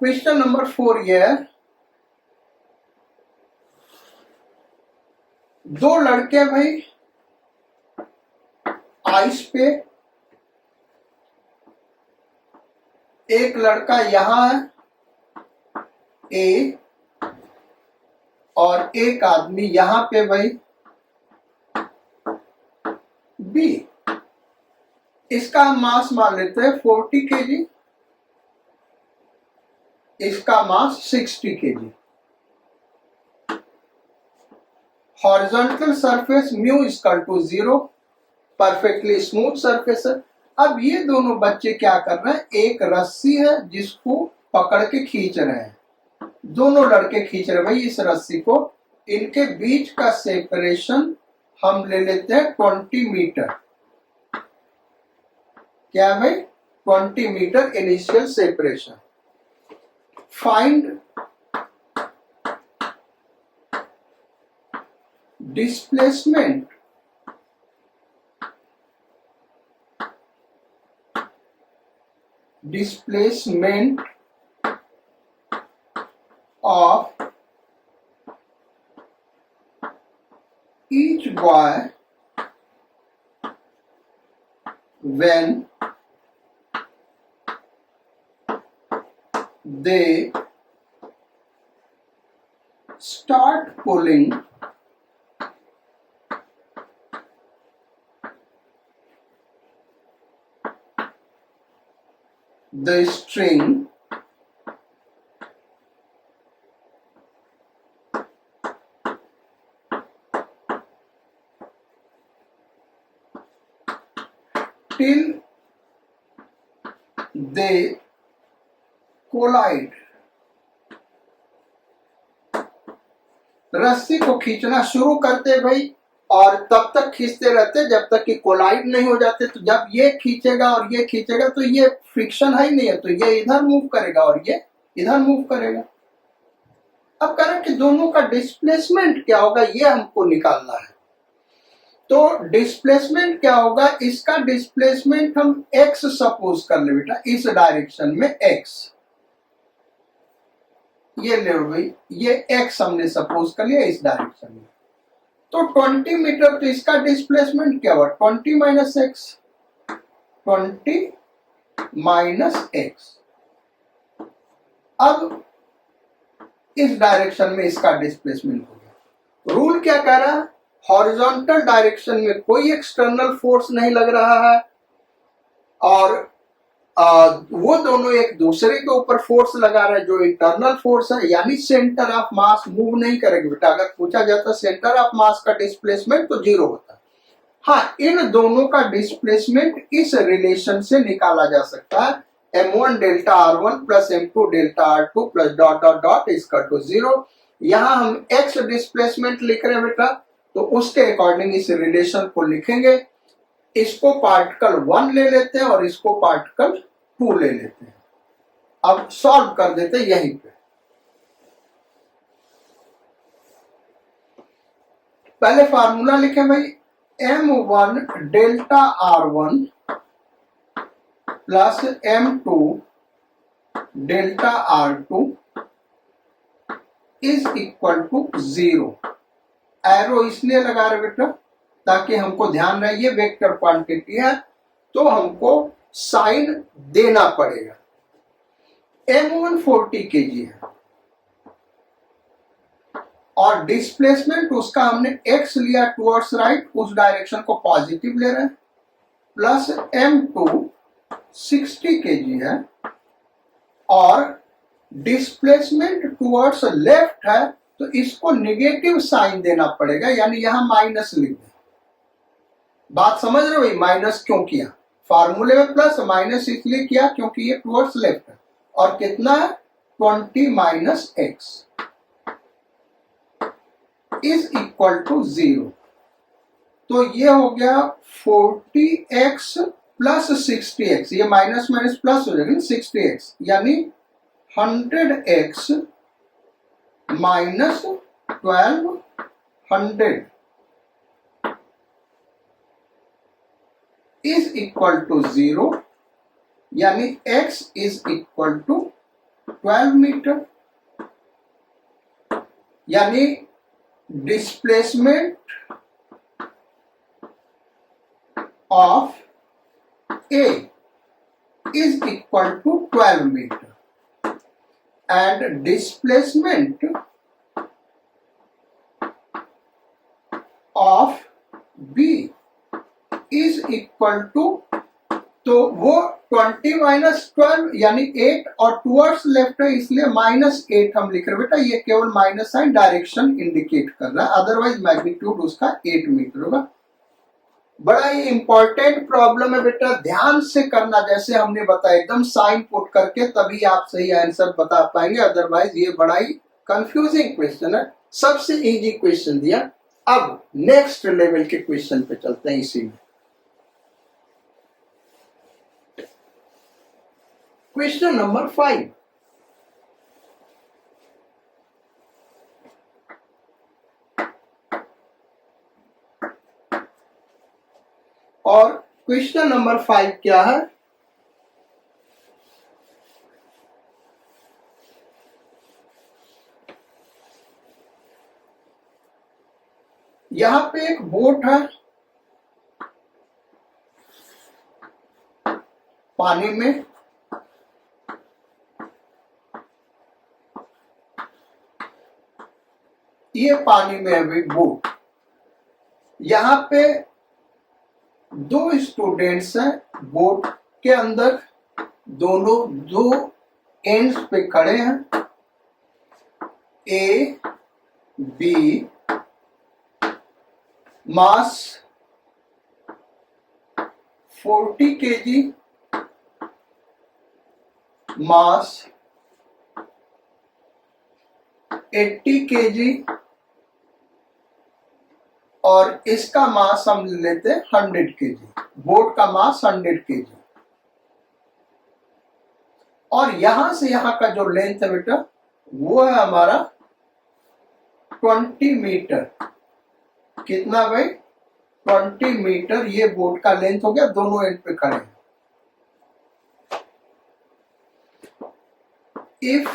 क्वेश्चन नंबर 4 ये है, 2 लड़के भाई आइस पे, एक लड़का यहां है ए, और एक आदमी यहां पे भाई बी। इसका हम मास मान लेते हैं 40 kg, इसका mass 60 kg। Horizontal surface mu equal to 0, perfectly smooth surface है। अब ये दोनों बच्चे क्या कर रहे हैं, एक रस्सी है जिसको पकड़ के खींच रहे हैं, दोनों लड़के खींच रहे हैं भाई इस रस्सी को। इनके बीच का सेपरेशन हम ले लेते हैं 20 मीटर। क्या भाई, 20 मीटर initial separation. Find displacement of each boy when they start pulling the string till they collide। रस्सी को खींचना शुरू करते भाई, और तब तक खींचते रहते जब तक कि कोलाइड नहीं हो जाते। तो जब ये खींचेगा और ये खींचेगा तो ये फ्रिक्शन है ही नहीं है, तो ये इधर मूव करेगा और ये इधर मूव करेगा। अब करें कि दोनों का डिस्प्लेसमेंट क्या होगा, ये हमको निकालना है। तो डिस्प्लेसमेंट क्या होगा, इसका डिस्प्लेसमेंट हम x सपोज कर ले बेटा, इस डायरेक्शन में x, ये ले भाई, ये x हमने सपोज कर लिया इस डायरेक्शन में। तो 20 मीटर, तो इसका डिस्प्लेसमेंट क्या हुआ, 20 माइनस एक्स, 20 माइनस एक्स। अब इस डायरेक्शन में इसका डिस्प्लेसमेंट हो गया। रूल क्या कह रहा है, हॉरिजॉन्टल डायरेक्शन में कोई एक्सटर्नल फोर्स नहीं लग रहा है, और वो दोनों एक दूसरे के ऊपर फोर्स लगा रहे हैं जो इंटरनल फोर्स है, यानी सेंटर ऑफ मास मूव नहीं करेगी बेटा। अगर पूछा जाता सेंटर ऑफ मास का डिस्प्लेसमेंट तो जीरो होता। हाँ, इन दोनों का डिस्प्लेसमेंट इस रिलेशन से निकाला जा सकता है, m1 delta r1 plus m2 delta r2 plus dot dot dot इसका टू जीरो। यहां हम x डिस्प्लेसमेंट लिख रहे हैं बेटा, तो उसके अकॉर्डिंग इस रिलेशन को लिखेंगे। इसको पार्टिकल 1 ले लेते हैं और इसको पार्टिकल 2 ले लेते हैं। अब सॉल्व कर देते हैं यहीं पे। पहले फार्मूला लिखे भाई, m1 delta r1 plus m2 delta r2 is equal to zero. Arrow इसलिए लगा रहे बेटा ताकि हमको ध्यान रहे ये वेक्टर क्वांटिटी है, तो हमको साइन देना पड़ेगा। m1 40 kg है और डिस्प्लेसमेंट उसका हमने x लिया टुवर्ड्स राइट, उस डायरेक्शन को पॉजिटिव ले रहे हैं, प्लस m2 60 kg है और डिस्प्लेसमेंट टुवर्ड्स लेफ्ट है, तो इसको निगेटिव साइन देना पड़ेगा, यानी यहां माइनस लिख दें। बात समझ रहे हो भाई, माइनस क्यों किया? फार्मूले में प्लस माइनस इसलिए किया क्योंकि ये टुवर्ड्स लेफ्ट है। और कितना है? 20 minus x is equal to zero. तो ये हो गया 40x प्लस 60x, ये माइनस माइनस प्लस हो जाएगा ना, 60x यानी 100x minus 1200 is equal to zero, यानी x is equal to 12 metre. यानी displacement of A is equal to 12 meter and displacement of B is equal to, तो वो 20 माइनस 12 यानी 8 और टुवर्ड्स लेफ्ट है इसलिए माइनस 8 हम लिख रहे बेटा। ये केवल माइनस साइन डायरेक्शन इंडिकेट कर रहा है, अदरवाइज मैग्नीट्यूड उसका 8 मीटर होगा। बड़ा ही इंपॉर्टेंट प्रॉब्लम है बेटा, ध्यान से करना जैसे हमने बताया, एकदम साइन पुट करके तभी आप सही आंसर बता पाएंगे, अदरवाइज ये बड़ा ही कंफ्यूजिंग क्वेश्चन है। सबसे इजी क्वेश्चन दिया। अब नेक्स्ट लेवल के क्वेश्चन पे चलते हैं इसी में। क्वेश्चन नंबर 5, और क्वेश्चन नंबर 5 क्या है? यहां पे एक बोट है पानी में, ये पानी में है भाई बोट। यहां पे दो स्टूडेंट्स हैं बोट के अंदर, दोनों दो एंड्स पे खड़े हैं, A B, mass 40 kg, mass 80 kg और इसका मास हम लेते हैं 100 kg। बोट का मास 100 kg और यहां से यहां का जो लेंथ है बेटा वो है हमारा 20 मीटर। कितना भाई? 20 मीटर ये बोट का लेंथ हो गया, दोनों एंड पे खड़े हैं। If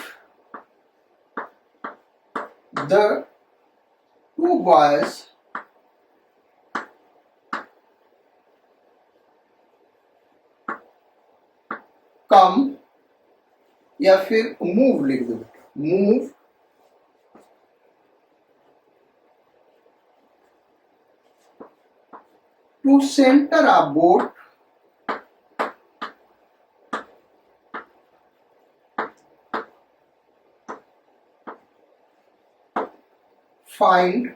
the two boys come, या फिर मूव लिख दो बेटा, move to centre of boat find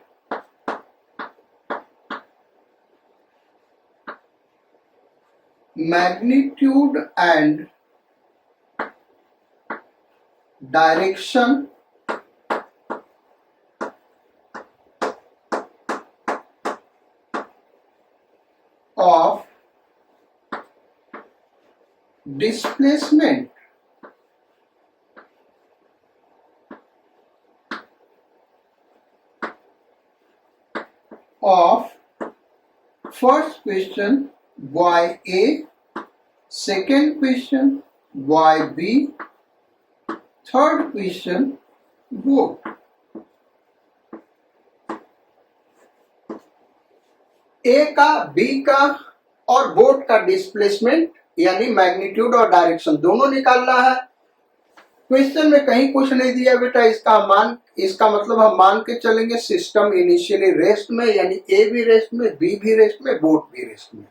magnitude and direction of displacement of first question YA, second question YB, third question both. ए का, बी का और बोट का डिस्प्लेसमेंट यानी मैग्नीट्यूड और डायरेक्शन दोनों निकालना है। क्वेश्चन में कहीं कुछ नहीं दिया बेटा, इसका मतलब हम मान के चलेंगे सिस्टम इनिशियली रेस्ट में, यानी ए भी रेस्ट में, बी भी रेस्ट में, बोट भी रेस्ट में।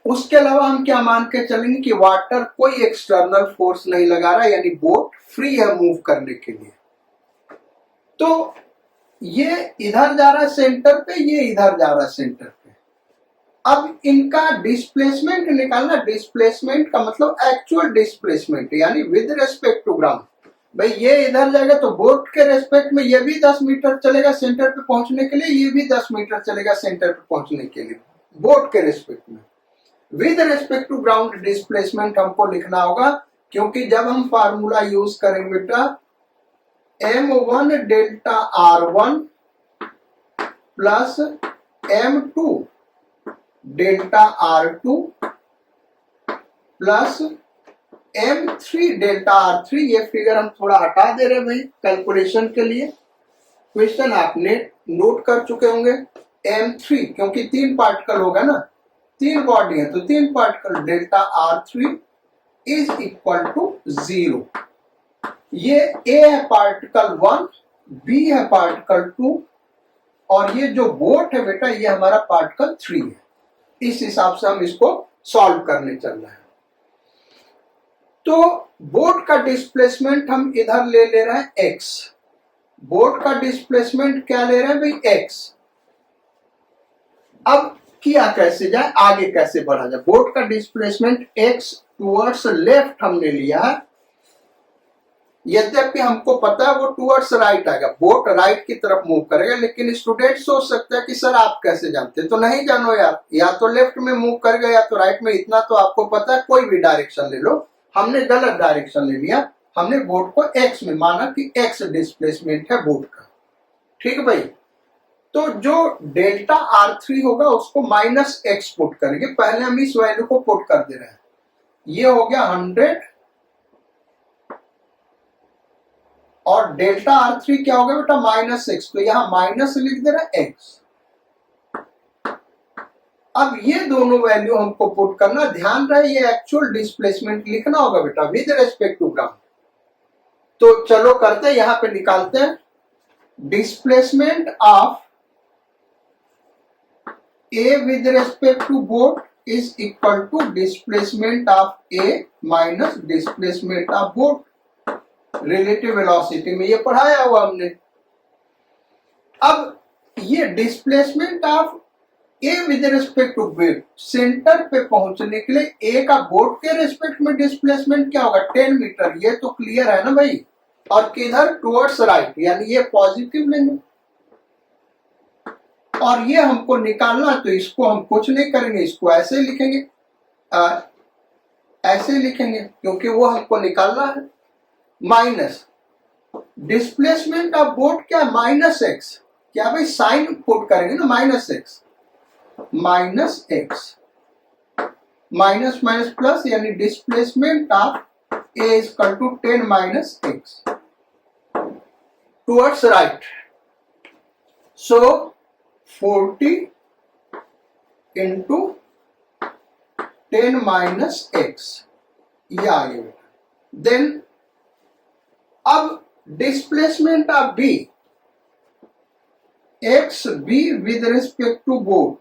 उसके अलावा हम क्या मान के चलेंगे कि वाटर कोई एक्सटर्नल फोर्स नहीं लगा रहा, यानी बोट फ्री है मूव करने के लिए। तो ये इधर जा रहा है सेंटर पे, ये इधर जा रहा है सेंटर पे। अब इनका डिस्प्लेसमेंट निकालना। डिस्प्लेसमेंट का मतलब एक्चुअल डिस्प्लेसमेंट, यानी विद रेस्पेक्ट टू ग्राउंड। भाई ये इधर जाएगा तो बोट के रेस्पेक्ट में ये भी 10 मीटर चलेगा सेंटर पे पहुंचने के लिए, ये भी 10 मीटर चलेगा सेंटर पे पहुंचने के लिए, बोट के रेस्पेक्ट में। With respect to ground displacement हमको लिखना होगा, क्योंकि जब हम फार्मूला यूज करेंगे बेटा M1 delta R1 plus M2 delta R2 plus M3 delta R3, ये फिगर हम थोड़ा हटा दे रहे हैं भाई कैलकुलेशन के लिए। क्वेश्चन आपने नोट कर चुके होंगे। M3 क्योंकि 3 पार्टिकल होगा ना, 3 बॉडी है तो 3 particle, delta R3 is equal to 0। ये A है पार्टिकल 1, B है पार्टिकल 2 और ये जो बोट है बेटा ये हमारा पार्टिकल 3 है। इस हिसाब से हम इसको सॉल्व करने चल रहे हैं। तो बोट का डिस्प्लेसमेंट हम इधर ले रहे हैं x। बोट का डिस्प्लेसमेंट क्या ले रहे हैं भाई, x। अब किया कैसे जाए, आगे कैसे बढ़ा जाए। बोट का डिस्प्लेसमेंट x टुवर्ड्स लेफ्ट हमने लिया है, यद्यपि हमको पता है वो टुवर्ड्स राइट आएगा, बोट राइट की तरफ मूव करेगा। लेकिन स्टूडेंट सोच सकता है कि सर आप कैसे जानते, तो नहीं जानो यार, या तो लेफ्ट में मूव करेगा या तो राइट में, इतना तो आपको पता है। कोई भी डायरेक्शन ले लो, हमने गलत डायरेक्शन ले लिया, हमने बोट को एक्स में माना कि एक्स डिस्प्लेसमेंट है बोट का। ठीक है भाई, तो जो डेल्टा R3 होगा उसको माइनस एक्स पुट करेंगे। पहले हम इस वैल्यू को पुट कर दे रहे हैं, ये हो गया 100 और डेल्टा R3 क्या होगा बेटा माइनस एक्स, तो यहां माइनस लिख दे रहा है एक्स। अब ये दोनों वैल्यू हमको पुट करना, ध्यान रहे ये एक्चुअल डिस्प्लेसमेंट लिखना होगा बेटा विद रेस्पेक्ट टू ग्राउंड। तो चलो करते हैं, यहां पे निकालते हैं displacement of A with respect to boat is equal to displacement of A minus displacement of boat। Relative velocity में ये पढ़ाया हुआ हमने। अब ये displacement of A with respect to boat, centre पे पहुंचने के लिए A का बोट के रिस्पेक्ट में डिस्प्लेसमेंट क्या होगा 10 मीटर, ये तो क्लियर है ना भाई। और किधर टुवर्ड्स राइट, यानी ये पॉजिटिव लेंगे और ये हमको निकालना, तो इसको हम कुछ नहीं करेंगे, इसको ऐसे लिखेंगे, ऐसे लिखेंगे क्योंकि वो हमको निकालना है। माइनस डिस्प्लेसमेंट ऑफ बोट क्या माइनस एक्स, क्या भाई साइन पुट करेंगे ना, minus x minus minus plus, यानी displacement of A is equal to 10 minus x towards right. So 40 into 10 minus x, ये आ गया बेटा। देन अब displacement of B, x B with respect to boat,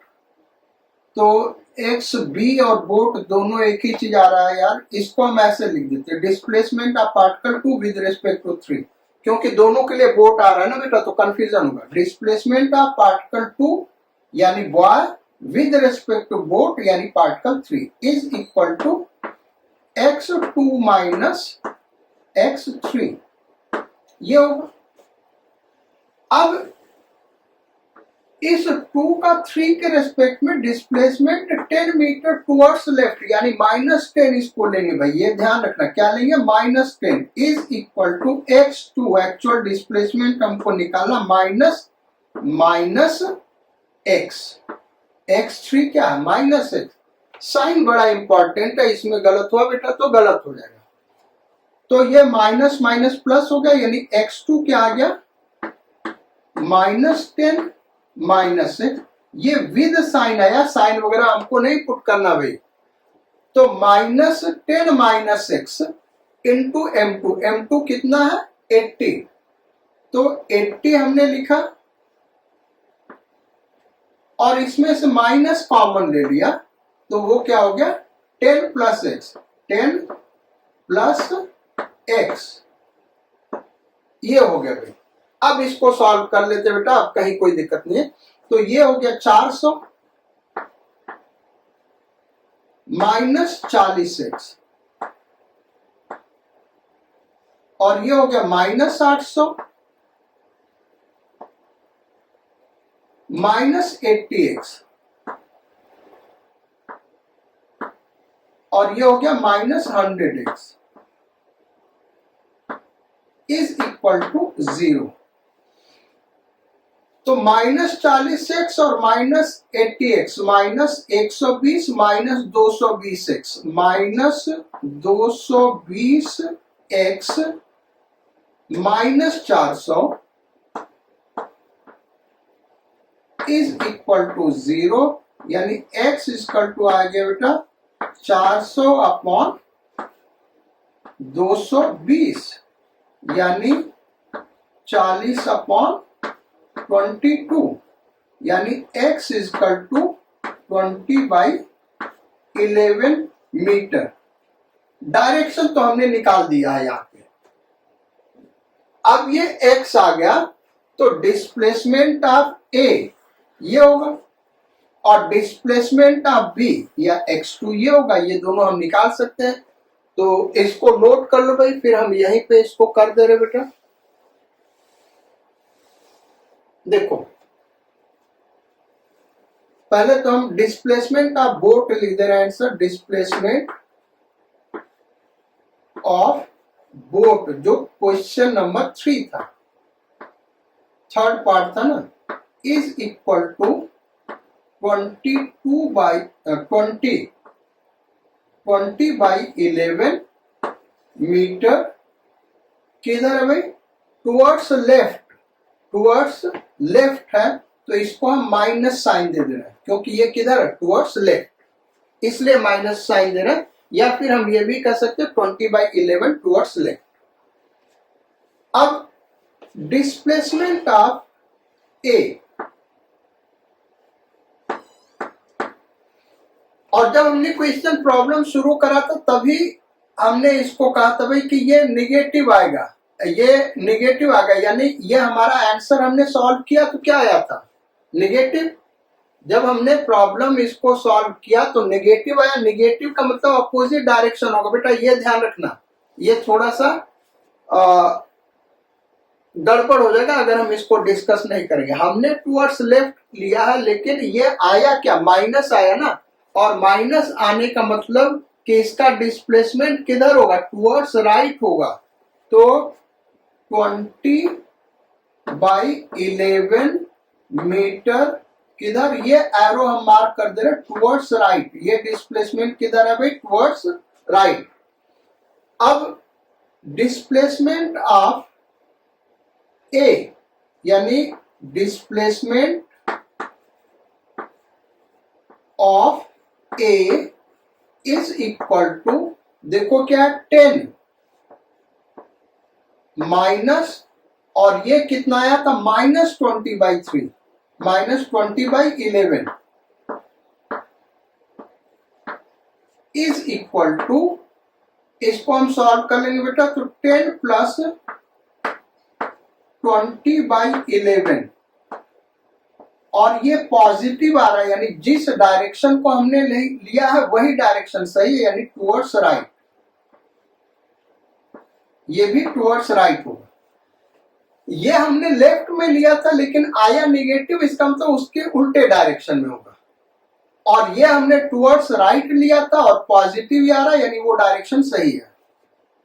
तो एक्स बी और बोट दोनों एक ही चीज आ रहा है यार, इसको हम ऐसे लिख देते हैं displacement of particle 2 with respect to 3। क्योंकि दोनों के लिए बोट आ रहा है ना बेटा, तो कंफ्यूजन होगा। डिस्प्लेसमेंट ऑफ पार्टिकल 2 यानी boy with respect to boat यानी particle 3 is equal to x2 minus x3, ये होगा। अब इस 2 का 3 के रेस्पेक्ट में डिस्प्लेसमेंट 10 मीटर टुवर्ड्स लेफ्ट यानी -10 इसको लेंगे भाई, ये ध्यान रखना, क्या लेंगे -10 is equal to x2, actual displacement हमको निकालना माइनस x, x3 क्या है -x। साइन बड़ा इंपॉर्टेंट है, इसमें गलत हुआ बेटा तो गलत हो जाएगा। तो ये माइनस माइनस प्लस हो गया यानी x2 क्या आ गया -10 -x, ये विद साइन आया, साइन वगैरह हमको नहीं पुट करना भाई। तो -10 -x इंटू m2, m2 कितना है 80, तो 80 हमने लिखा और इसमें से माइनस कॉमन ले लिया, तो वो क्या हो गया 10 प्लस x, 10 प्लस x, ये हो गया भाई। अब इसको सॉल्व कर लेते बेटा, अब कहीं कोई दिक्कत नहीं है। तो ये हो गया 400 माइनस 40x और ये हो गया -800 माइनस 80x और ये हो गया -100x इज इक्वल टू 0। तो -40x और -80x -120 -220x -220x -400 is equal to 0, यानी x इक्वल टू आ गया बेटा 400 अपॉन 220 यानी 40 अपॉन 22 यानी x equal to 20/11 metre. Direction तो हमने निकाल दिया है यहाँ पे। अब ये x आ गया तो डिस्प्लेसमेंट ऑफ a ये होगा और डिस्प्लेसमेंट ऑफ b या x2 ये होगा, ये दोनों हम निकाल सकते हैं। तो इसको नोट कर लो भाई, फिर हम यहीं पे इसको कर दे रहे बेटा। देखो पहले तो हम डिस्प्लेसमेंट ऑफ बोट लिख दे रहे हैं आंसर, डिस्प्लेसमेंट ऑफ बोट जो क्वेश्चन नंबर 3 था, थर्ड पार्ट था ना, इज इक्वल टू 20/11 मीटर। किधर है भाई टुवर्ड्स लेफ्ट है, तो इसको हम माइनस साइन दे रहे हैं क्योंकि ये किधर है टुवर्ड्स लेफ्ट, इसलिए माइनस साइन दे रहे हैं। या फिर हम ये भी कह सकते हैं 20/11 टुवर्ड्स लेफ्ट। अब डिस्प्लेसमेंट ऑफ ए, और जब हमने क्वेश्चन प्रॉब्लम शुरू करा था तभी हमने इसको कहा था भाई कि ये निगेटिव आएगा, ये निगेटिव आ गया, यानी ये हमारा आंसर हमने सॉल्व किया तो क्या आया था निगेटिव। जब हमने प्रॉब्लम इसको सॉल्व किया तो निगेटिव आया, निगेटिव का मतलब अपोजिट डायरेक्शन होगा बेटा, ये ध्यान रखना। ये थोड़ा सा गड़बड़ हो जाएगा अगर हम इसको डिस्कस नहीं करेंगे। हमने टुवर्ड्स लेफ्ट लिया है लेकिन ये आया क्या माइनस आया ना, और माइनस आने का मतलब कि इसका डिस्प्लेसमेंट किधर होगा टुवर्ड्स राइट होगा। तो 20/11 मीटर किधर, ये एरो हम मार्क कर दे रहे टुवर्ड्स राइट, ये डिस्प्लेसमेंट किधर है भाई टुवर्ड्स राइट। अब डिस्प्लेसमेंट ऑफ ए यानी displacement of A is equal to, देखो क्या 10 माइनस, और ये कितना आया था -20/3 -20/11 इज इक्वल टू, इसको हम सॉल्व कर लेंगे बेटा, तो 10 प्लस 20/11 और ये पॉजिटिव आ रहा है, यानी जिस डायरेक्शन को हमने लिया है वही डायरेक्शन सही है, यानी टुवर्ड्स राइट। ये भी टुवर्ड्स राइट होगा। ये हमने लेफ्ट में लिया था लेकिन आया नेगेटिव, इसका मतलब उसके उल्टे डायरेक्शन में होगा। और ये हमने टुवर्ड्स राइट लिया था और पॉजिटिव आ रहा है, यानी वो डायरेक्शन सही है।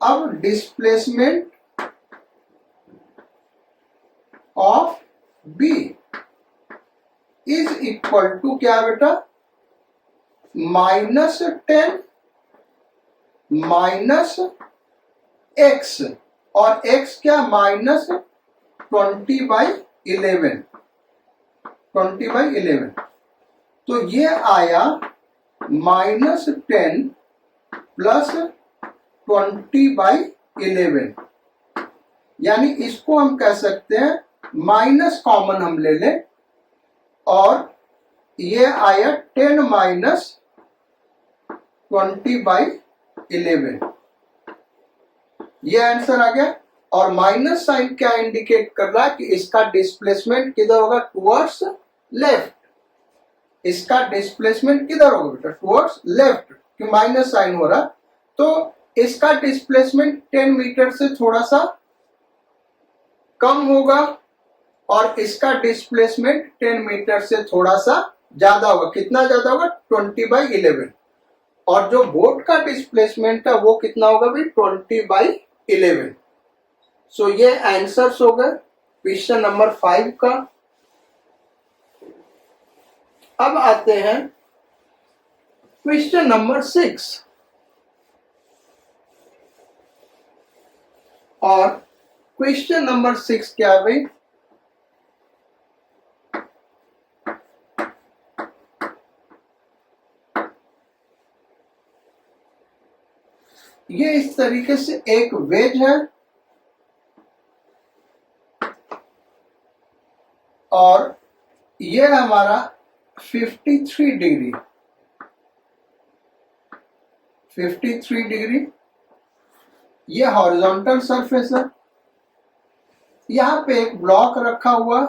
अब displacement of B is equal to क्या बेटा, -10 माइनस एक्स, और x क्या, -20/11, 20/11। तो ये आया -10 प्लस 20/11, यानी इसको हम कह सकते हैं माइनस कॉमन हम ले लें और ये आया 10 माइनस 20/11, ये आंसर आ गया। और माइनस साइन क्या इंडिकेट कर रहा है कि इसका डिस्प्लेसमेंट किधर होगा, टुवर्ड्स लेफ्ट। इसका डिस्प्लेसमेंट किधर होगा बेटा, टुवर्ड्स लेफ्ट, कि माइनस साइन हो रहा, तो इसका डिस्प्लेसमेंट 10 मीटर से थोड़ा सा कम होगा और इसका डिस्प्लेसमेंट 10 मीटर से थोड़ा सा ज्यादा होगा। कितना ज्यादा होगा, 20/11। और जो बोट का डिस्प्लेसमेंट है वो कितना होगा भाई, 20/11। सो ये आंसर्स हो गए क्वेश्चन नंबर 5 का। अब आते हैं क्वेश्चन नंबर 6, और क्वेश्चन नंबर 6 क्या है भाई, ये इस तरीके से एक वेज है और ये हमारा 53 डिग्री, 53 डिग्री ये हॉरिजॉन्टल सरफेस है। यहां पे एक ब्लॉक रखा हुआ,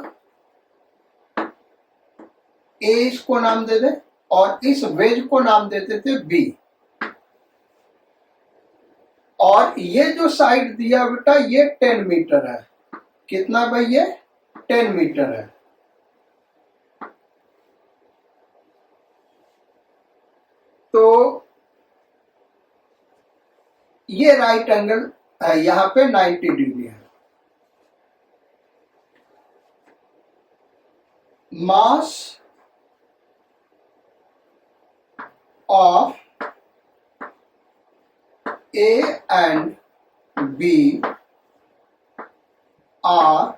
ए इसको नाम दे दे और इस वेज को नाम देते थे बी। और ये जो साइड दिया बेटा ये 10 मीटर है। कितना भाई, ये 10 मीटर है। तो ये राइट एंगल है, यहां पे 90 डिग्री है। Mass of A and B are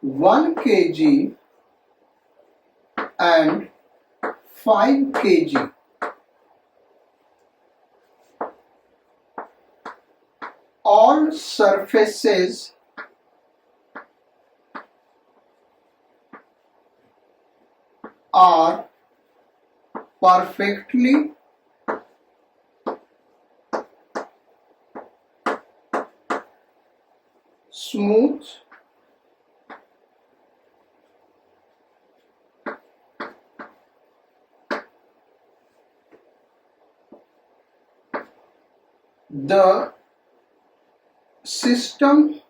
1 kg and 5 kg. All surfaces are perfectly smooth the system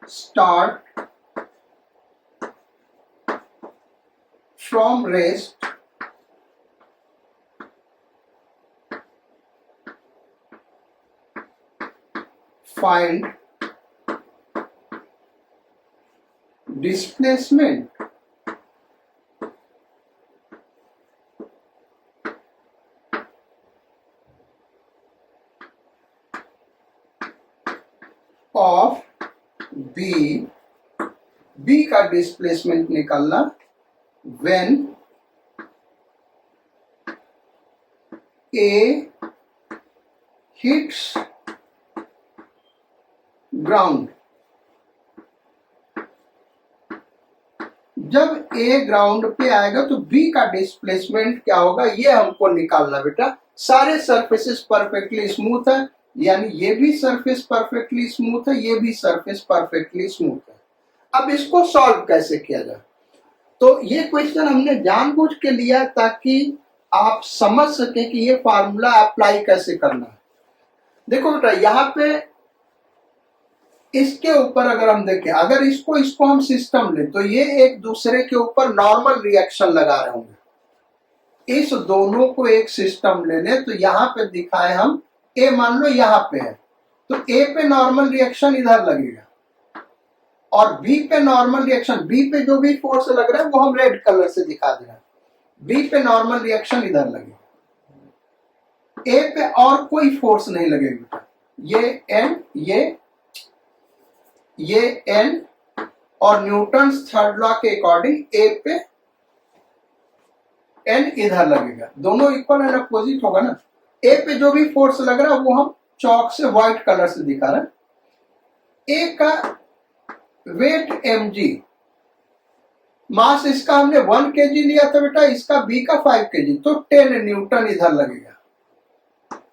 start from rest find displacement of B, B का डिस्प्लेसमेंट निकालना when A hits ground। जब ए ग्राउंड पे आएगा तो बी का डिस्प्लेसमेंट क्या होगा ये हमको निकालना बेटा। सारे सरफेसेस परफेक्टली स्मूथ है, यानी ये भी सरफेस परफेक्टली स्मूथ है, ये भी सरफेस परफेक्टली स्मूथ है। अब इसको सॉल्व कैसे किया जाए, तो ये क्वेश्चन हमने जानबूझ के लिया ताकि आप समझ सके कि ये फार्मूला अप्लाई कैसे करना है। देखो बेटा यहाँ पे इसके ऊपर अगर हम देखें, अगर इसको हम सिस्टम लें तो ये एक दूसरे के ऊपर नॉर्मल रिएक्शन लगा रहे होंगे। इस दोनों को एक सिस्टम ले लें तो यहाँ पे दिखाए हम ए मान लो यहाँ पे है तो ए पे नॉर्मल रिएक्शन इधर लगेगा और बी पे नॉर्मल रिएक्शन, बी पे जो भी फोर्स लग रहा है वो हम रेड कलर से दिखा दे रहे हैं, बी पे नॉर्मल रिएक्शन इधर लगेगा, ए पे और कोई फोर्स नहीं लगेगा। ये एन, ये एन और न्यूटन्स थर्ड लॉ के अकॉर्डिंग ए पे एन इधर लगेगा, दोनों इक्वल एंड अपोजिट होगा ना। ए पे जो भी फोर्स लग रहा है वो हम चौक से व्हाइट कलर से दिखा रहे हैं। ए का वेट mg, मास इसका हमने 1 kg लिया था बेटा, इसका बी का 5 kg, तो 10 न्यूटन इधर लगेगा।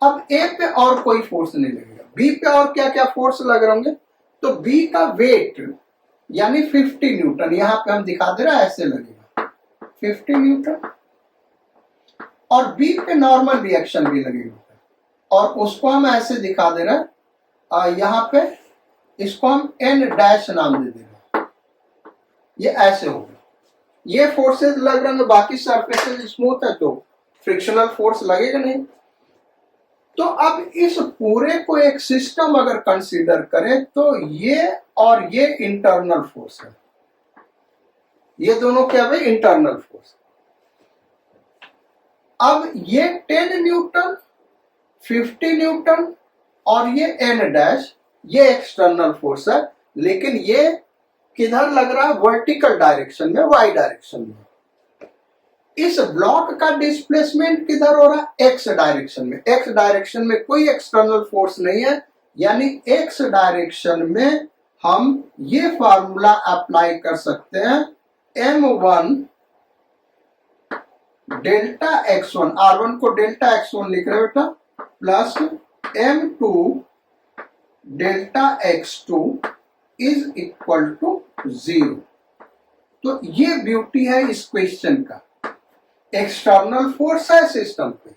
अब ए पे और कोई फोर्स नहीं लगेगा, बी पे और क्या क्या फोर्स लग रहे होंगे, तो बी का वेट यानी 50 न्यूटन, यहां पे हम दिखा दे रहा है ऐसे लगेगा 50 न्यूटन, और बी पे नॉर्मल रिएक्शन भी लगेगा और उसको हम ऐसे दिखा दे रहे हैं, यहाँ पे इसको हम एन डैश नाम दे दे रहे हैं, ये ऐसे होगा। ये फोर्सेस लग रहे हैं, बाकी सरफेसेस स्मूथ है तो फ्रिक्शनल फोर्स लगेगा नहीं। तो अब इस पूरे को एक सिस्टम अगर कंसीडर करें तो ये और ये इंटरनल फोर्स है, ये दोनों क्या है इंटरनल फोर्स। अब ये 10 न्यूटन, 50 न्यूटन और ये एन डैश, ये एक्सटर्नल फोर्स है, लेकिन ये किधर लग रहा है वर्टिकल डायरेक्शन में, वाई डायरेक्शन में। इस ब्लॉक का डिस्प्लेसमेंट किधर हो रहा है एक्स डायरेक्शन में, एक्स डायरेक्शन में कोई एक्सटर्नल फोर्स नहीं है, यानी एक्स डायरेक्शन में हम ये फार्मूला अप्लाई कर सकते हैं m1 डेल्टा x1, r1 को डेल्टा x1 लिख रहे बेटा, plus m2 delta x2 is equal to 0। तो ये ब्यूटी है इस क्वेश्चन का, एक्सटर्नल फोर्स है सिस्टम पे,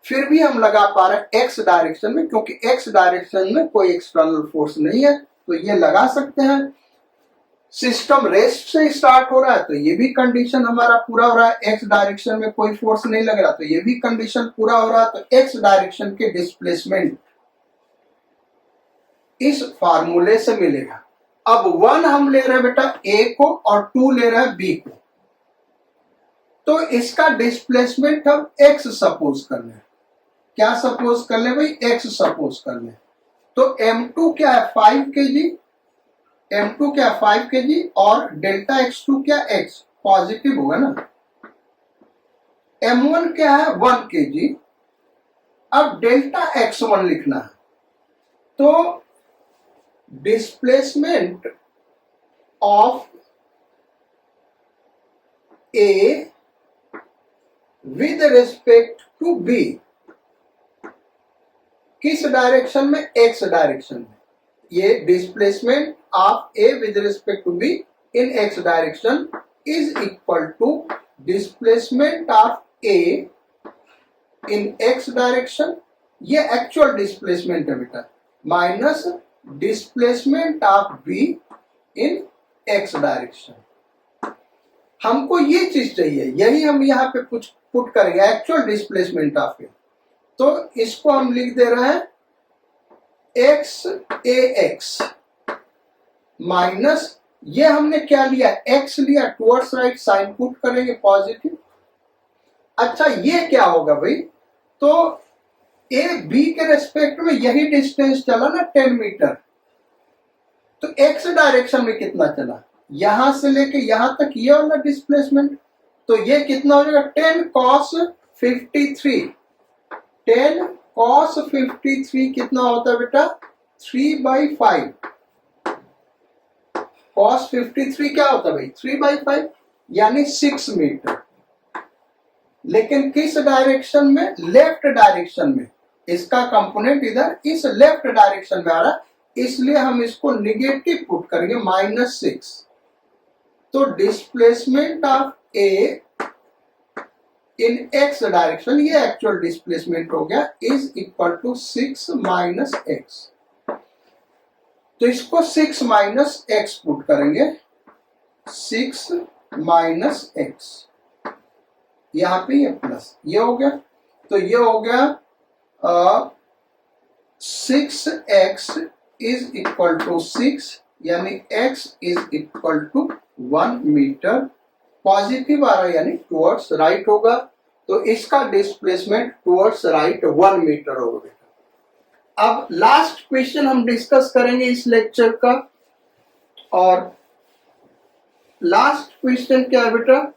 फिर भी हम लगा पा रहे हैं एक्स डायरेक्शन में, क्योंकि एक्स डायरेक्शन में कोई एक्सटर्नल फोर्स नहीं है तो ये लगा सकते हैं। सिस्टम रेस्ट से स्टार्ट हो रहा है तो ये भी कंडीशन हमारा पूरा हो रहा है, एक्स डायरेक्शन में कोई फोर्स नहीं लग रहा तो ये भी कंडीशन पूरा हो रहा है। तो एक्स डायरेक्शन के डिस्प्लेसमेंट इस फार्मूले से मिलेगा। अब 1 हम ले रहे हैं बेटा ए को और 2 ले रहे हैं बी को, तो इसका डिस्प्लेसमेंट हम x सपोज कर लें, क्या सपोज कर ले भाई x सपोज कर ले। तो m2 क्या है 5 kg, m2 क्या 5 kg और डेल्टा x2 क्या x पॉजिटिव होगा ना, m1 क्या है 1 kg। अब डेल्टा x1 लिखना है, तो displacement of A with respect to B, किस डायरेक्शन में x डायरेक्शन में, ये displacement of A with respect to B in x direction is equal to displacement of A in x direction, ये एक्चुअल डिस्प्लेसमेंट है बेटा, minus displacement of B in x direction. हमको ये चीज चाहिए, यही हम यहाँ पे कुछ पुट करेंगे एक्चुअल डिस्प्लेसमेंट ऑफ ए, तो इसको हम लिख दे रहे हैं x ax माइनस, ये हमने क्या लिया x लिया, टुवर्ड्स राइट साइन पुट करेंगे पॉजिटिव। अच्छा ये क्या होगा भाई, तो ए बी के रेस्पेक्ट में यही डिस्टेंस चला ना 10 मीटर, तो x डायरेक्शन में कितना चला, यहां से लेके यहां तक ये वाला डिस्प्लेसमेंट, तो ये कितना हो जाएगा 10 cos 53, 10 cos 53 कितना होता है बेटा 3/5, cos 53 क्या होता है भाई 3/5, यानी 6 मीटर। लेकिन किस डायरेक्शन में? लेफ्ट डायरेक्शन में। इसका कंपोनेंट इधर इस लेफ्ट डायरेक्शन में आ रहा, इसलिए हम इसको निगेटिव पुट करेंगे -6। तो displacement of A in x direction, ये एक्चुअल डिस्प्लेसमेंट हो गया, is equal to 6 minus x. तो इसको 6 माइनस एक्स पुट करेंगे, 6 माइनस एक्स, यहां पे ये प्लस, ये हो गया। तो ये हो गया 6x इज इक्वल टू 6, यानी x is equal to 1 metre. Positive आ रहा है यानी टुवर्ड्स राइट होगा, तो इसका डिस्प्लेसमेंट टुवर्ड्स राइट 1 मीटर होगा। अब लास्ट क्वेश्चन हम डिस्कस करेंगे इस लेक्चर का, और लास्ट क्वेश्चन क्या है बेटा?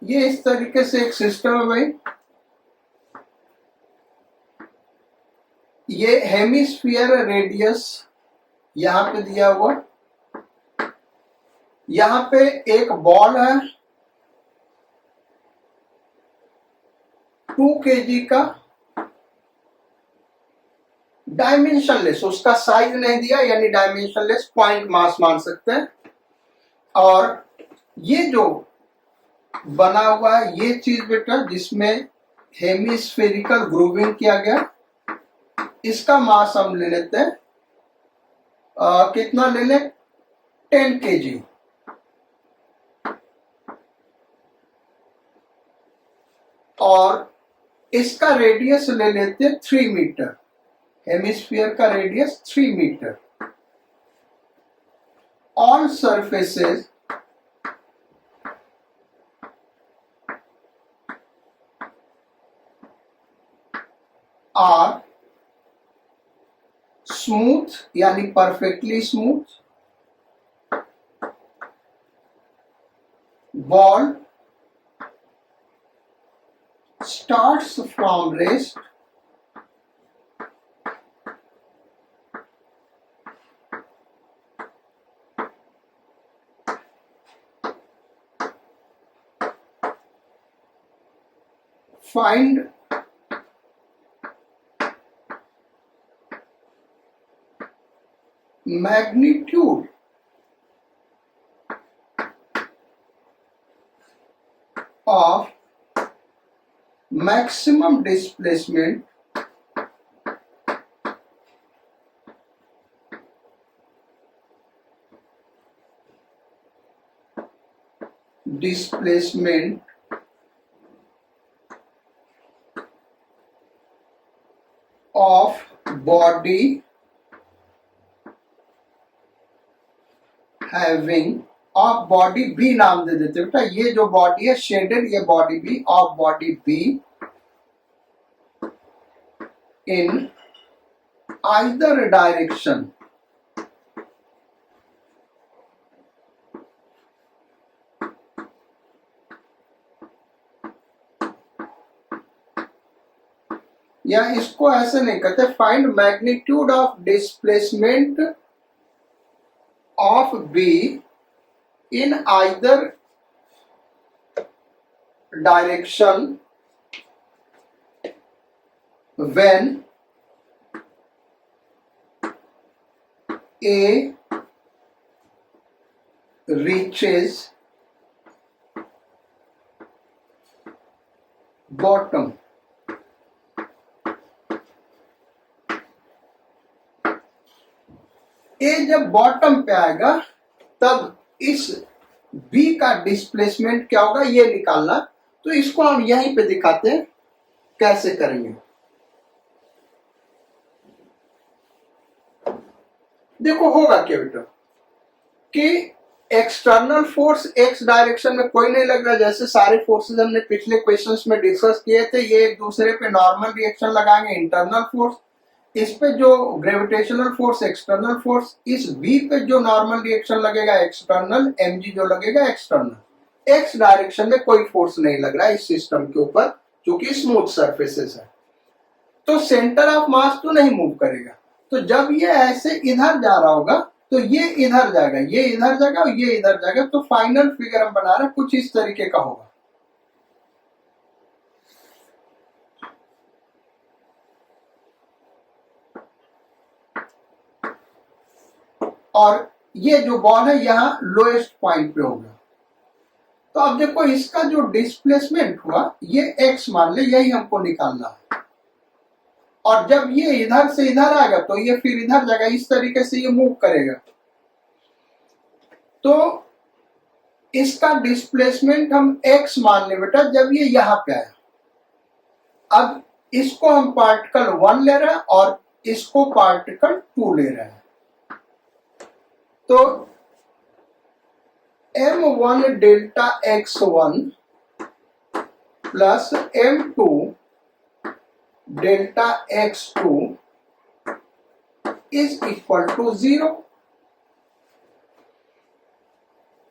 ये इस तरीके से एक सिस्टम है भाई। ये हेमिस्फीयर रेडियस यहां पे दिया हुआ, यहां पे एक बॉल है 2 kg का, डायमेंशनलेस, उसका साइज नहीं दिया यानी डायमेंशनलेस, पॉइंट मास मान सकते हैं। और ये जो बना हुआ है ये चीज बेटा, जिसमें हेमिस्फेरिकल ग्रूविंग किया गया, इसका मास हम ले लेते हैं, कितना ले लें? 10 kg। और इसका रेडियस ले लेते हैं 3 मीटर, हेमिस्फीयर का radius 3 metre. All surfaces are smooth, यानी perfectly smooth. Ball starts from rest find magnitude of maximum displacement of body having, of body B नाम दे देते बेटा, ये जो बॉडी है शेडेड, ये body B, of body B in either direction या इसको ऐसे नहीं कहते, find magnitude of displacement of B in either direction when A reaches bottom। A जब बॉटम पे आएगा तब इस B का डिस्प्लेसमेंट क्या होगा ये निकालना। तो इसको हम यहीं पे दिखाते हैं कैसे करेंगे। देखो होगा क्या बेटा कि एक्सटर्नल फोर्स एक्स डायरेक्शन में कोई नहीं लग रहा, जैसे सारे फोर्सेस हमने पिछले क्वेश्चंस में डिस्कस किए थे, ये एक दूसरे पे नॉर्मल रिएक्शन लगाएंगे, इंटरनल फोर्स, इस पे जो ग्रेविटेशनल फोर्स एक्सटर्नल फोर्स, इस बी पे जो नॉर्मल रिएक्शन लगेगा एक्सटर्नल, mg जो लगेगा एक्सटर्नल। एक्स डायरेक्शन में कोई फोर्स नहीं लग रहा है इस सिस्टम के ऊपर, क्योंकि स्मूथ सरफेसेस है, तो सेंटर ऑफ मास तो नहीं मूव करेगा। तो जब ये ऐसे इधर जा रहा होगा तो ये इधर जाएगा, ये इधर जाएगा और ये इधर जाएगा, तो फाइनल फिगर हम बना रहे हैं कुछ इस तरीके का होगा। और ये जो बॉल है यहाँ लोएस्ट पॉइंट पे होगा। तो अब देखो इसका जो डिस्प्लेसमेंट हुआ ये x मान ले, यही हमको निकालना है। और जब ये इधर से इधर आएगा तो ये फिर इधर जाएगा, इस तरीके से ये मूव करेगा। तो इसका डिस्प्लेसमेंट हम x मान ले बेटा जब ये यहां पे आया। अब इसको हम पार्टिकल 1 ले रहे हैं और इसको पार्टिकल 2 ले रहे हैं। तो m1 डेल्टा x1 plus m2 delta x2 is equal to 0।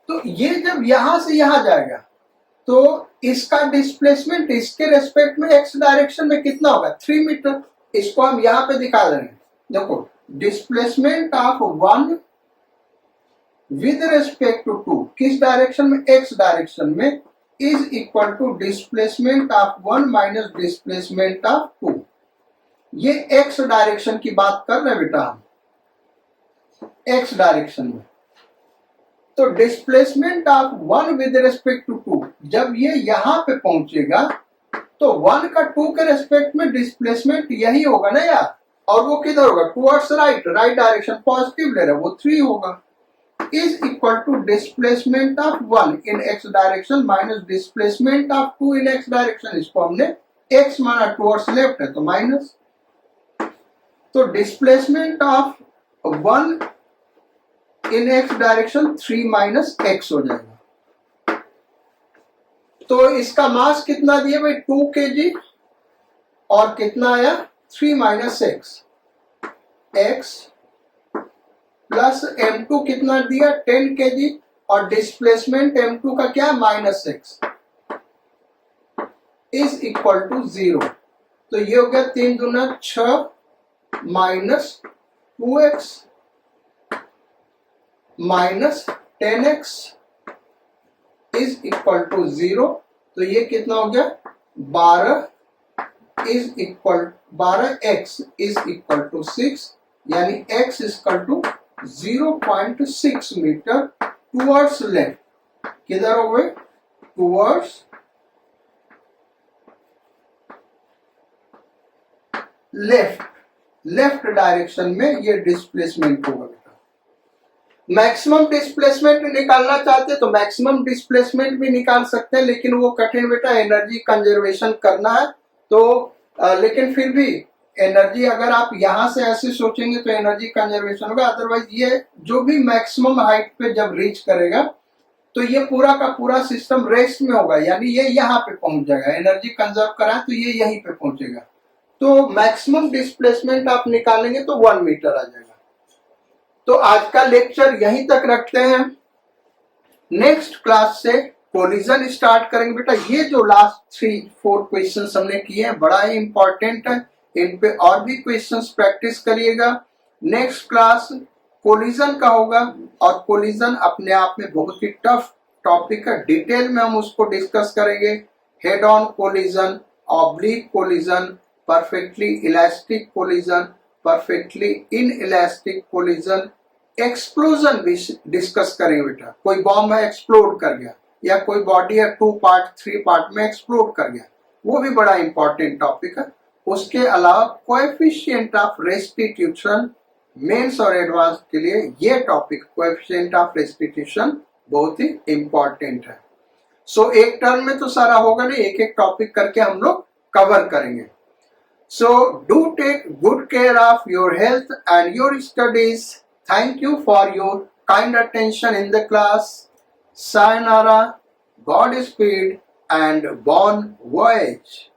तो ये जब यहां से यहां जाएगा तो इसका डिस्प्लेसमेंट इसके रेस्पेक्ट में x डायरेक्शन में कितना होगा, 3 मीटर। इसको हम यहां पे दिखा रहे हैं, देखो displacement of 1 with respect to 2 किस डायरेक्शन में, x डायरेक्शन में, is equal to displacement of 1 minus displacement of 2। ये x डायरेक्शन की बात कर रहे हैं बेटा हम, x डायरेक्शन में। तो displacement of 1 with respect to 2, जब ये यहां पे पहुंचेगा तो 1 का 2 के रेस्पेक्ट में डिस्प्लेसमेंट यही होगा ना यार, और वो किधर होगा, towards right, right direction positive ले रहा है, वो 3 होगा। Is equal to displacement of 1 in x direction minus displacement of 2 in x direction. इसको हमने x माना, टुवर्ड्स लेफ्ट है तो माइनस। तो displacement of 1 in x direction 3 minus x हो जाएगा। तो इसका मास कितना दिया भाई, 2 kg, और कितना आया 3 माइनस x प्लस m2 कितना दिया 10 kg, और डिस्प्लेसमेंट m2 का क्या minus x is equal to 0। तो ये हो गया 3 दूना 6 minus 2x minus 10x is equal to 0। तो ये कितना हो गया 12 is equal 12x is equal to 6, यानी x is equal to 0.6 metre towards left. किधर हो गए, टुवर्ड्स लेफ्ट, लेफ्ट डायरेक्शन में ये डिस्प्लेसमेंट होगा बेटा। मैक्सिमम डिस्प्लेसमेंट निकालना चाहते तो मैक्सिमम डिस्प्लेसमेंट भी निकाल सकते हैं, लेकिन वो कठिन बेटा, एनर्जी कंजर्वेशन करना है। तो लेकिन फिर भी एनर्जी अगर आप यहां से ऐसे सोचेंगे तो एनर्जी कंजर्वेशन होगा। अदरवाइज ये जो भी मैक्सिमम हाइट पे जब रीच करेगा तो ये पूरा का पूरा सिस्टम रेस्ट में होगा, यानी ये यहाँ पे पहुंच जाएगा। एनर्जी कंजर्व कराए तो ये यहीं पे पहुंचेगा। तो मैक्सिमम डिस्प्लेसमेंट आप निकालेंगे तो 1 मीटर आ जाएगा। तो आज का लेक्चर यहीं तक रखते हैं। नेक्स्ट क्लास से कोलिजन स्टार्ट करेंगे बेटा। ये जो लास्ट 3-4 क्वेश्चन हमने किए हैं बड़ा ही इंपॉर्टेंट है, इन पे और भी क्वेश्चंस प्रैक्टिस करिएगा। नेक्स्ट क्लास कोलिजन का होगा, और कोलिजन अपने आप में बहुत ही टफ टॉपिक है, डिटेल में हम उसको डिस्कस करेंगे। Head on collision, oblique collision, perfectly elastic collision, perfectly in elastic collision, explosion भी डिस्कस करेंगे बेटा। कोई बॉम्ब है एक्सप्लोड कर गया, या कोई बॉडी है 2 पार्ट 3 पार्ट में एक्सप्लोड कर गया, वो भी बड़ा इंपॉर्टेंट टॉपिक है। उसके अलावा कोएफिशिएंट ऑफ रेस्टिट्यूशन, मेंस और एडवांस के लिए ये टॉपिक कोएफिशिएंट ऑफ रेस्टिट्यूशन बहुत ही इंपॉर्टेंट है। सो एक टर्म में तो सारा होगा नहीं, एक एक टॉपिक करके हम लोग कवर करेंगे। So do take good care of your health and your studies. Thank you for your kind attention in the class. Sayonara, god speed and bon voyage.